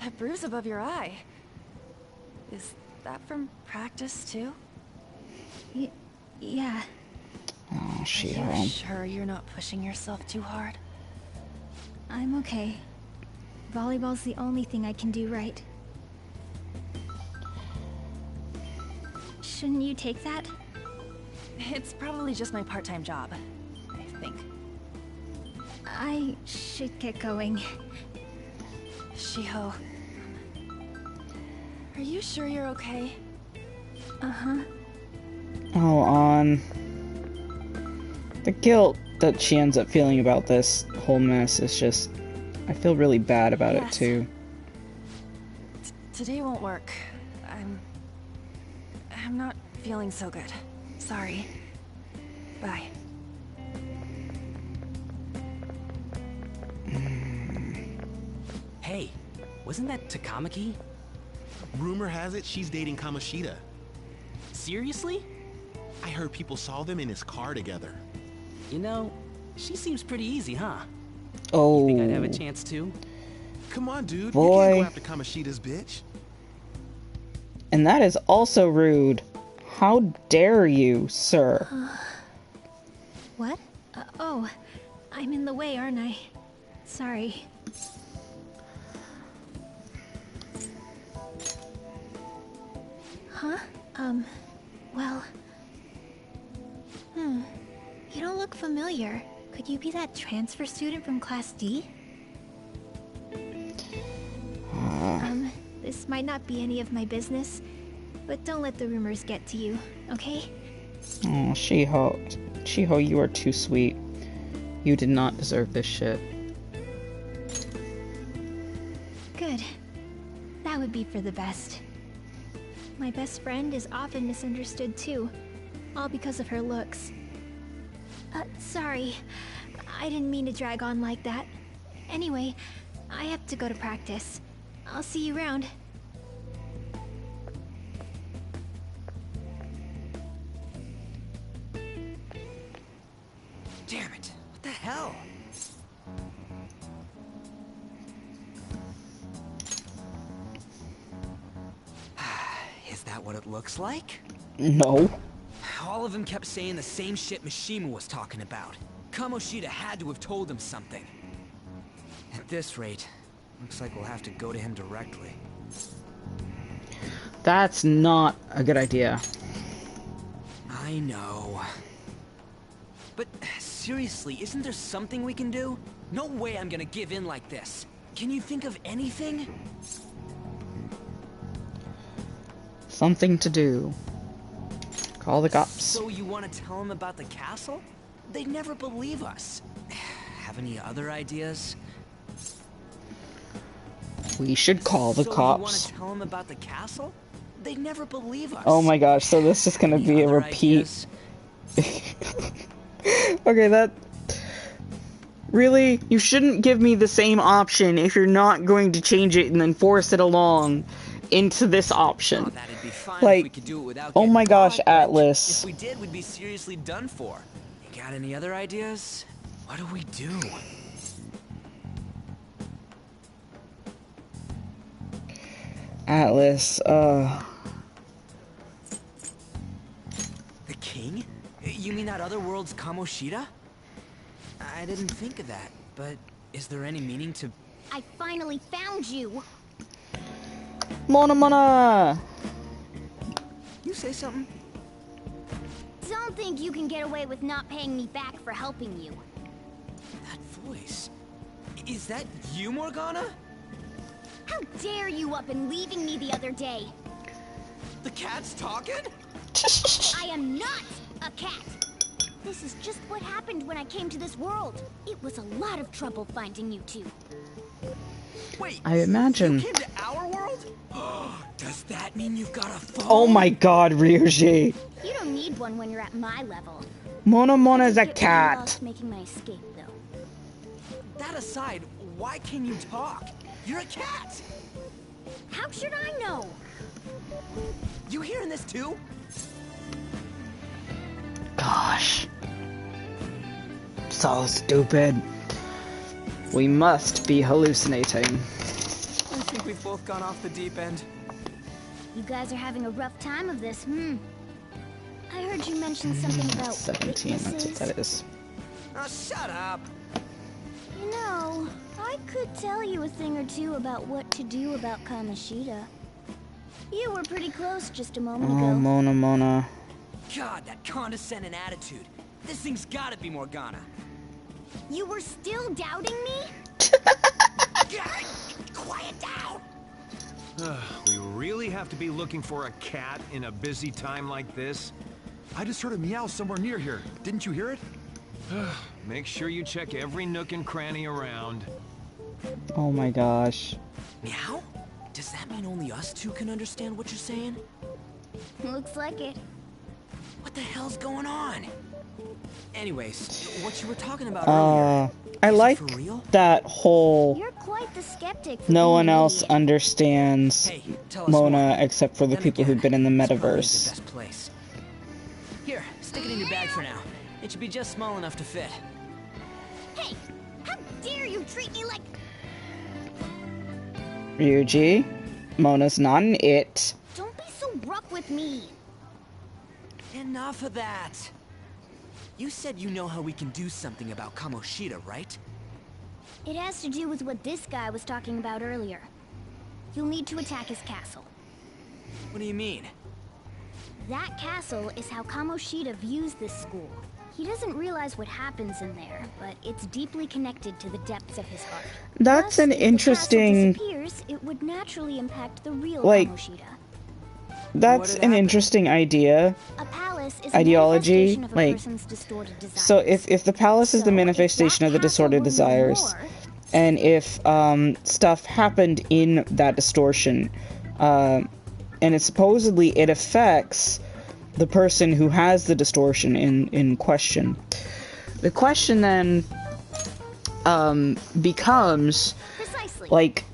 That bruise above your eye. Is that from practice, too? Yeah. Oh, Are Shiho. you sure you're not pushing yourself too hard? I'm okay. Volleyball's the only thing I can do right. Shouldn't you take that? It's probably just my part-time job, I think. I should get going. Shiho. Are you sure you're okay? Uh-huh. Oh, on. The guilt that she ends up feeling about this whole mess is just... I feel really bad about it, too. Today won't work. I'm not feeling so good. Sorry. Bye. Hey, wasn't that Takamaki? Rumor has it she's dating Kamoshida. Seriously? I heard people saw them in his car together. You know, she seems pretty easy, huh? Oh. You think I'd have a chance too? Come on, dude. Boy. You can't go after Kamoshida's bitch. And that is also rude. How dare you, sir? What? Oh, I'm in the way, aren't I? Sorry. Huh? Well... You don't look familiar. Could you be that transfer student from Class D? This might not be any of my business, but don't let the rumors get to you, okay? Oh, Shiho. Shiho, you are too sweet. You did not deserve this shit. Good. That would be for the best. My best friend is often misunderstood too, all because of her looks. Sorry. I didn't mean to drag on like that. Anyway, I have to go to practice. I'll see you around. Damn it! What the hell? Is that what it looks like? No. All of them kept saying the same shit Mishima was talking about. Kamoshida had to have told them something. At this rate, looks like we'll have to go to him directly. That's not a good idea. I know. But seriously, isn't there something we can do? No way I'm gonna give in like this. Can you think of anything? Something to do. Call the cops. So you want to tell them about the castle? They'd never believe us. Have any other ideas? We should call the So cops. you want to tell them about the castle? They'd never believe us. Oh my gosh, so this is gonna be a repeat. Okay, that... Really? You shouldn't give me the same option if you're not going to change it and then force it along into this option. Oh, that'd be fine like, if we could do it without oh my gosh, caught, Atlas. If we did, we'd be seriously done for. You got any other ideas? What do we do? Atlas, The king? You mean that other world's Kamoshida? I didn't think of that, but is there any meaning to... I finally found you! Mona Mona! You say something? Don't think you can get away with not paying me back for helping you. That voice... Is that you, Morgana? How dare you up and leaving me the other day? The cat's talking? I am not a cat! This is just what happened when I came to this world. It was a lot of trouble finding you two. Wait, I imagine. you came to our world? Does that mean you've got a phone? Oh my god, Ryuji. You don't need one when you're at my level. Mona Mona's a Get cat. lost making my escape, though. That aside, why can you talk? You're a cat! How should I know? You hearing this too? Gosh. So stupid. We must be hallucinating. I think we've both gone off the deep end. You guys are having a rough time of this, I heard you mention something about 17, that's what witnesses. that is. Oh, shut up! You know, I could tell you a thing or two about what to do about Kamoshida. You were pretty close just a moment ago. Oh, Mona Mona. God, that condescending attitude. This thing's gotta be Morgana. You were still doubting me? God, quiet down! We really have to be looking for a cat in a busy time like this? I just heard a meow somewhere near here. Didn't you hear it? Make sure you check every nook and cranny around. Oh my gosh. Meow? Does that mean only us two can understand what you're saying? Looks like it. What the hell's going on? Anyways, what you were talking about earlier. I like that whole... You're quite the skeptic. No one else understands Hey, tell us Mona more. except for the Then people again, who've been in the it's probably the metaverse. best place. Stick it in your bag for now. It should be just small enough to fit. Hey, how dare you treat me like... Ryuji, Mona's not an it. Don't be so rough with me. Enough of that. You said you know how we can do something about Kamoshida, right? It has to do with what this guy was talking about earlier. You'll need to attack his castle. What do you mean? That castle is how Kamoshida views this school. He doesn't realize what happens in there, but it's deeply connected to the depths of his heart. That's an interesting... If the castle disappears, it would naturally impact the real like, Kamoshida. That's an interesting idea. A palace is ideology. A of a like, person's distorted desires. so if the palace is the manifestation of the distorted desires, and if stuff happened in that distortion, and it affects the person who has the distortion in question, the question then becomes like,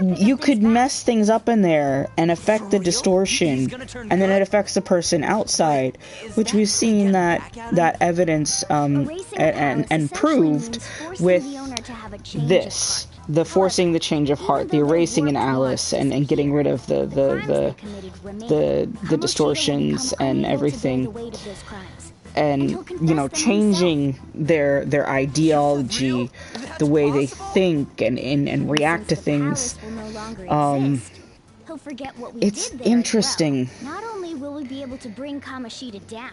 you could mess things up in there and affect the distortion, and then it affects the person outside, which we've seen that evidence and proved with the forcing the change of heart, the erasing in Alice, and getting rid of the distortions and everything, and changing their ideology, the way they think and react to things. It's interesting. Not only will we be able to bring Kamoshida down,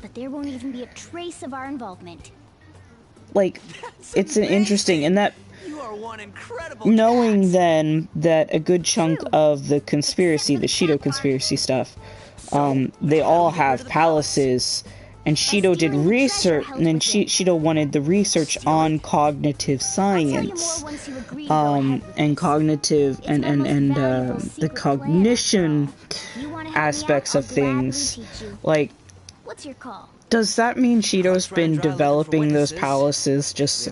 but there won't even be a trace of our involvement. Like, it's an interesting, and that knowing then that a good chunk of the conspiracy, the Shido conspiracy stuff, they all have palaces. And Shido did research, and then Shido wanted the research on cognitive science, and cognitive and the cognition aspects of things. Like, does that mean Shido's been developing those palaces just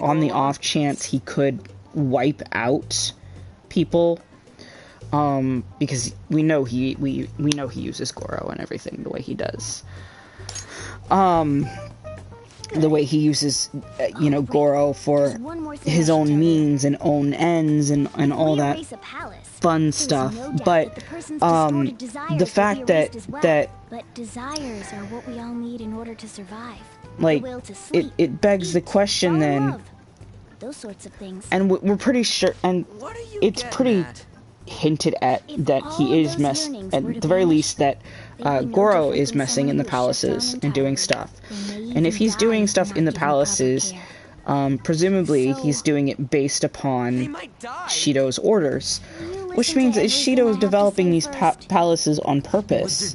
on the off chance he could wipe out people? Because we know he uses Goro and everything the way he does. The way he uses, Goro for his own means and own ends and all that fun stuff. But, the fact that But desires are what we all need in order to survive. Like, The will to sleep, it begs the question then, love, those sorts of things. and we're pretty sure, and it's pretty hinted at that he is at the very least, that Goro is messing in the palaces and doing stuff. And if he's doing stuff in the palaces, presumably he's doing it based upon Shido's orders. Which means that Shido is developing these palaces on purpose,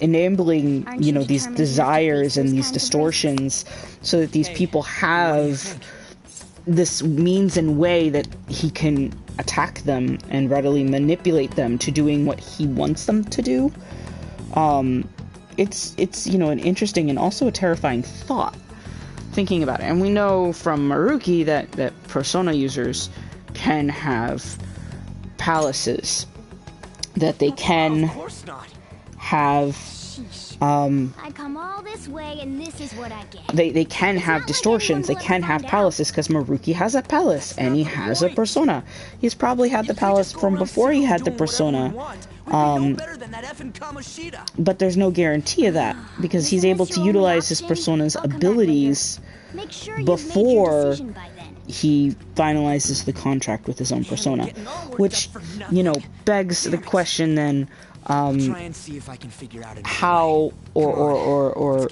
enabling, these desires and these distortions, so that these people have this means and way that he can attack them and readily manipulate them to doing what he wants them to do. It's an interesting and also a terrifying thought, thinking about it. And we know from Maruki that Persona users can have palaces, that they can have I come all this way and this is what I get. they can have distortions, they can have palaces, because Maruki has a palace and he has a persona. He's probably had the palace from before he had the persona. But there's no guarantee of that, because he's able to utilize his persona's abilities before he finalizes the contract with his own persona, which, begs the question then, how or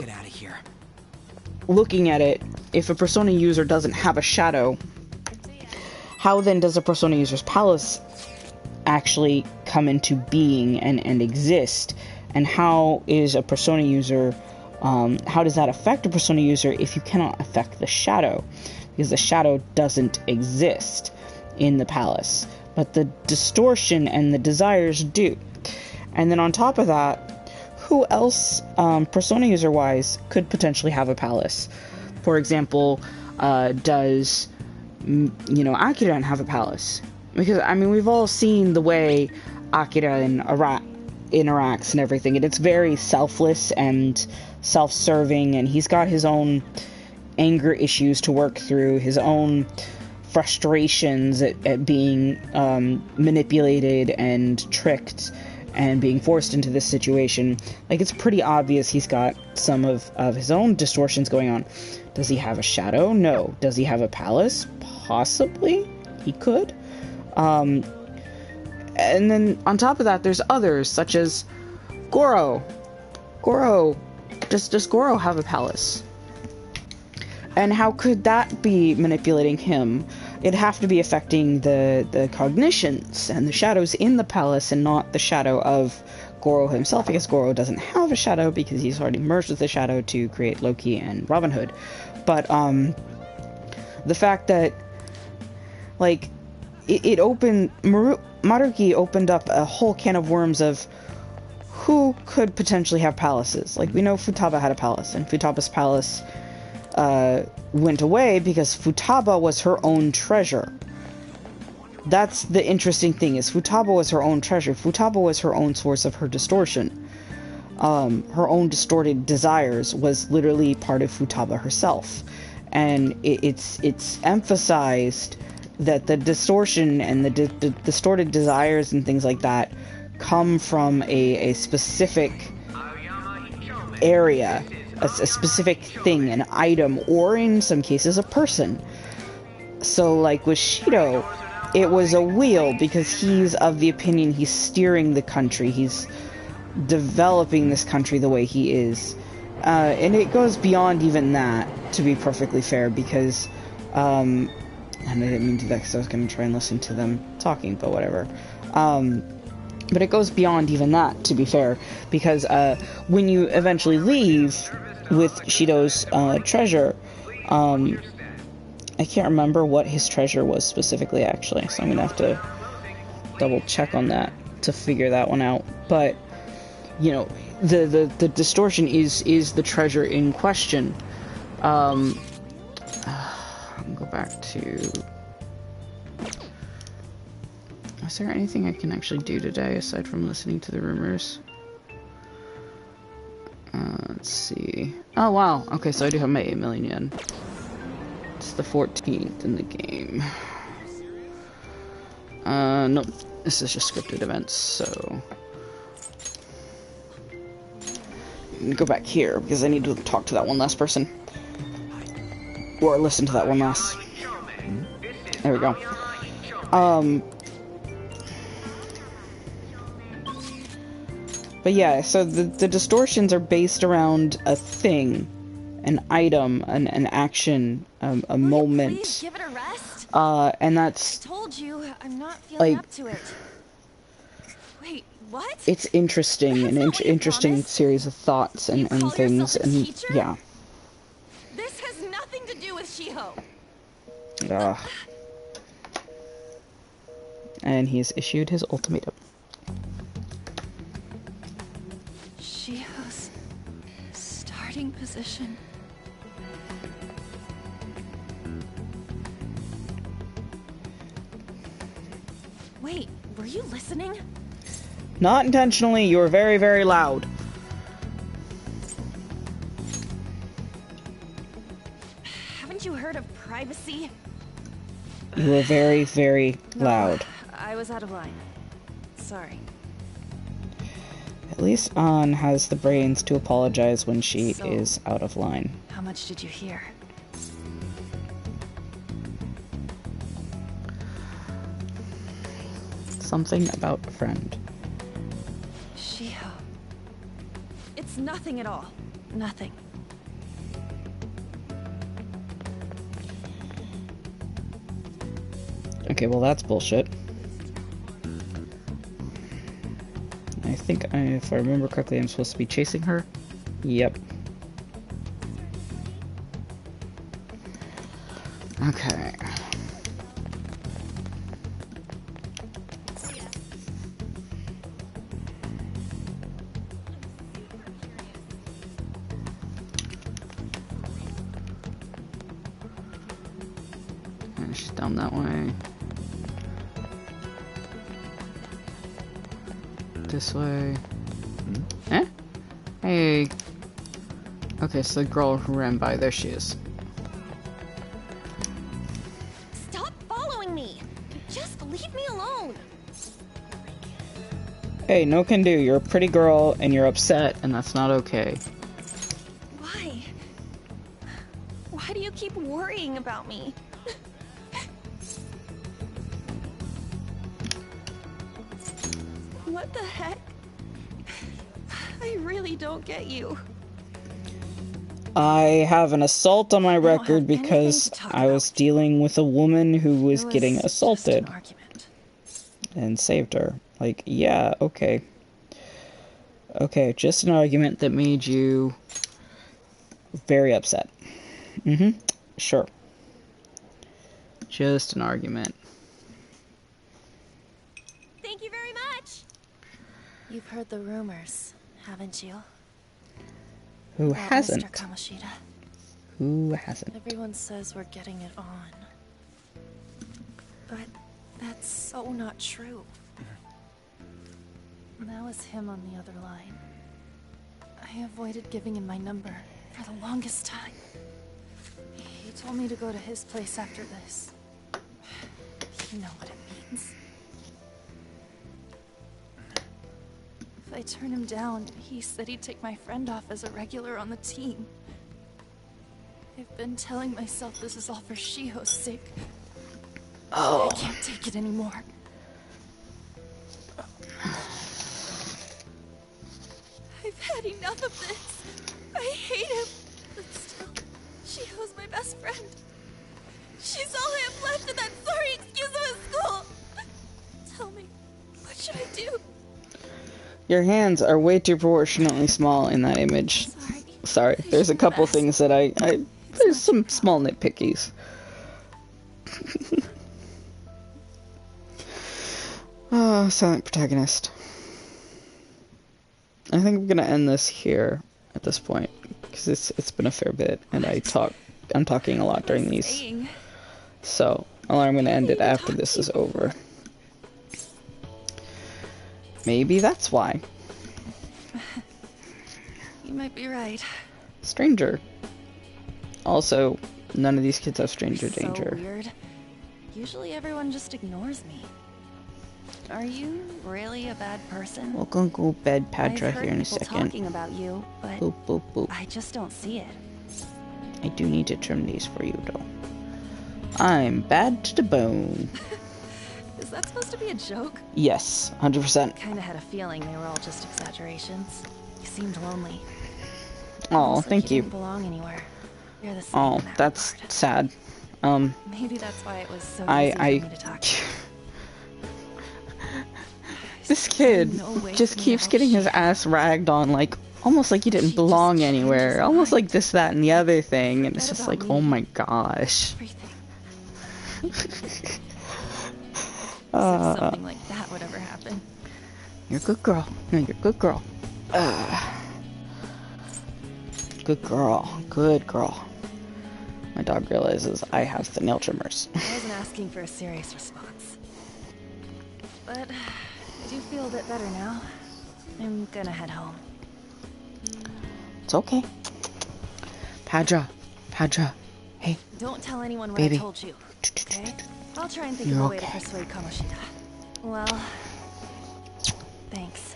looking at it, if a persona user doesn't have a shadow, how then does a persona user's palace actually come into being and exist? And how is a persona user, how does that affect a persona user if you cannot affect the shadow? Because the shadow doesn't exist in the palace, but the distortion and the desires do. And then on top of that, who else, persona user wise, could potentially have a palace? For example, does Akira have a palace? Because we've all seen the way Akira and interacts and everything, and it's very selfless and self-serving, and he's got his own anger issues to work through, his own frustrations at being manipulated and tricked and being forced into this situation. Like, it's pretty obvious he's got some of his own distortions going on. Does he have a shadow? No. Does he have a palace? Possibly. He could. And then on top of that, there's others, such as Goro. Does Goro have a palace? And how could that be manipulating him? It'd have to be affecting the cognitions and the shadows in the palace, and not the shadow of Goro himself, because Goro doesn't have a shadow because he's already merged with the shadow to create Loki and Robin Hood. But the fact that, like, Maruki opened up a whole can of worms of who could potentially have palaces. Like, we know Futaba had a palace, and Futaba's palace went away because Futaba was her own treasure. That's the interesting thing, is Futaba was her own treasure. Futaba was her own source of her distortion. Her own distorted desires was literally part of Futaba herself. And it's emphasized that the distortion and the distorted desires and things like that come from a specific area, a specific thing, an item, or in some cases a person. So, like with Shido, it was a wheel because he's of the opinion he's steering the country, he's developing this country the way he is. And it goes beyond even that, to be perfectly fair, because and I didn't mean to do that because I was going to try and listen to them talking, but whatever. But it goes beyond even that, to be fair, because when you eventually leave with Shido's treasure, I can't remember what his treasure was specifically, actually, so I'm going to have to double check on that to figure that one out. But, you know, the distortion is the treasure in question. I'll go back to... Is there anything I can actually do today aside from listening to the rumors? Let's see. Oh, wow. Okay, so I do have my 8 million yen. It's the 14th in the game. Nope. This is just scripted events, so... I'm gonna go back here, because I need to talk to that one last person. Or listen to that one last. There we go. But yeah, so the distortions are based around a thing, an item, an action, a moment. Please give it a rest. And that's... I told you, I'm not feeling like, up to it. Wait, what? It's interesting, an interesting series of thoughts and things, and teacher? yeah. This has nothing to do with Shiho. And he's issued his ultimatum. Shiho's starting position. Wait, were you listening? Not intentionally, you were very, very loud. Haven't you heard of privacy? You were very, very loud. I was out of line. Sorry. At least Ann has the brains to apologize when she is out of line. How much did you hear? Something about a friend. Shiho. It's nothing at all. Nothing. Okay, well that's bullshit. I think, if I remember correctly, I'm supposed to be chasing her? Yep. Okay. And she's down that way. This way. Eh? Hey. Okay, so the girl who ran by, there she is. Stop following me! Just leave me alone! Hey, no can do. You're a pretty girl and you're upset, and that's not okay. Why? Why do you keep worrying about me? What the heck? I really don't get you. I have an assault on my record because I was dealing with a woman who was getting assaulted and saved her. Like, yeah, okay. Okay, just an argument that made you very upset. Mm-hmm. Sure. Just an argument. Thank you very much! You've heard the rumors, haven't you? Who About hasn't? Mr. Kamoshida. Who hasn't? Everyone says we're getting it on. But that's so not true. That was him on the other line. I avoided giving him my number for the longest time. He told me to go to his place after this. You know what it means. If I turn him down, he said he'd take my friend off as a regular on the team. I've been telling myself this is all for Shiho's sake. Oh. I can't take it anymore. I've had enough of this. I hate him. But still, Shiho's my best friend. She's all I have left in that sorry excuse of a school. Tell me, what should I do? Your hands are way too proportionately small in that image. Sorry. There's a couple things that there's some small nitpickies. Oh, silent protagonist. I think I'm gonna end this here at this point because it's been a fair bit, and I'm talking a lot during these. So I'm gonna end it after this is over. Maybe that's why. You might be right. Stranger. Also, none of these kids have stranger danger. So weird. Usually everyone just ignores me. Are you really a bad person? We're gonna go bed Padra here in a I've heard people second. talking about you, but Boop, boop, boop. I just don't see it. I do need to trim these for you, though. I'm bad to the bone. Is that supposed to be a joke? Yes, 100%. Kinda had a feeling they were all just exaggerations. You seemed lonely. Oh, Almost like thank you. didn't belong anywhere. You're the same Oh, in that that's regard. sad. Maybe that's why it was so easy for me to talk to. This kid just keeps getting his ass ragged on, like, almost like he didn't belong anywhere. Almost like this, that, and the other thing. And it's just like, oh my gosh. Something like that would ever happen. You're a good girl. No, you're a good girl. Good girl. Good girl. My dog realizes I have the nail trimmers. I wasn't asking for a serious response. But I do feel a bit better now. I'm gonna head home. It's okay. Padra. Hey. Don't tell anyone what Baby. I told you, okay? I'll try and think You're of a way okay. to persuade Kamoshida. Well, thanks.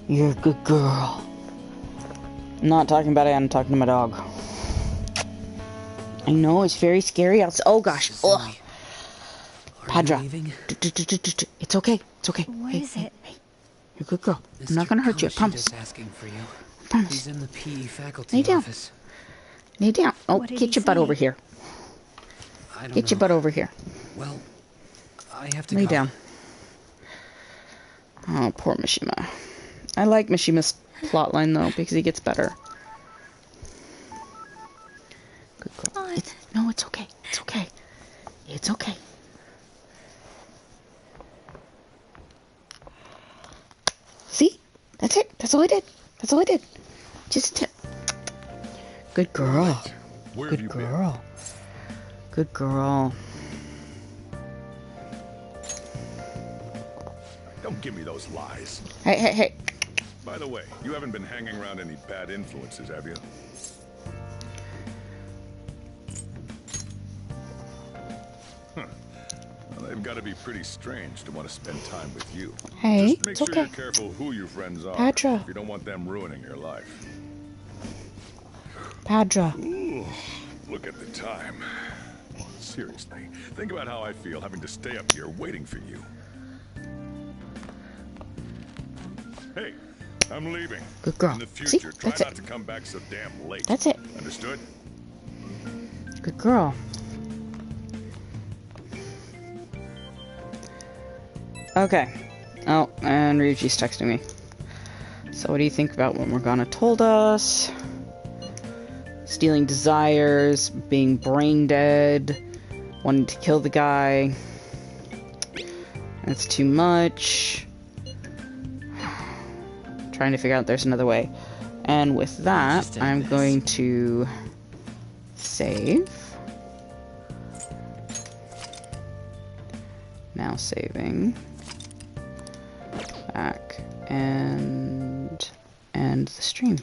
You're a good girl. I'm not talking about it, I'm talking to my dog. I know, it's very scary outside. Oh gosh. Ugh. Padra. It's okay. It's okay. What Hey, is hey, it? hey. You're a good girl. I'm not gonna hurt you, I promise. Asking for you. I promise. He's in the PE faculty Lay down. office. Lay down. Oh, What did get he your butt say? over here. I don't Get your know. butt over here. Well, I have to Lay go. down. Oh, poor Mishima. I like Mishima's plotline though, because he gets better. Good girl. No, it's okay. It's okay. It's okay. See? That's it. That's all I did. That's all I did. Just a tip. Good girl. Where have Good you been? girl. Good girl. Don't give me those lies. Hey. By the way, you haven't been hanging around any bad influences, have you? Huh. Well, they've got to be pretty strange to want to spend time with you. Hey, Just make it's sure okay. you're careful who your friends are. Padra. If you don't want them ruining your life. Padra. Ooh, look at the time. Seriously, think about how I feel having to stay up here waiting for you. Hey, I'm leaving. Good girl. In the future, See? try That's not it. to come back so damn late. That's it. Understood? Good girl. Okay. Oh, and Ryuji's texting me. So what do you think about what Morgana told us? Stealing desires, being brain dead, wanting to kill the guy. That's too much. Trying to figure out there's another way. And with that, I'm going to save. Now saving. Back and end the stream.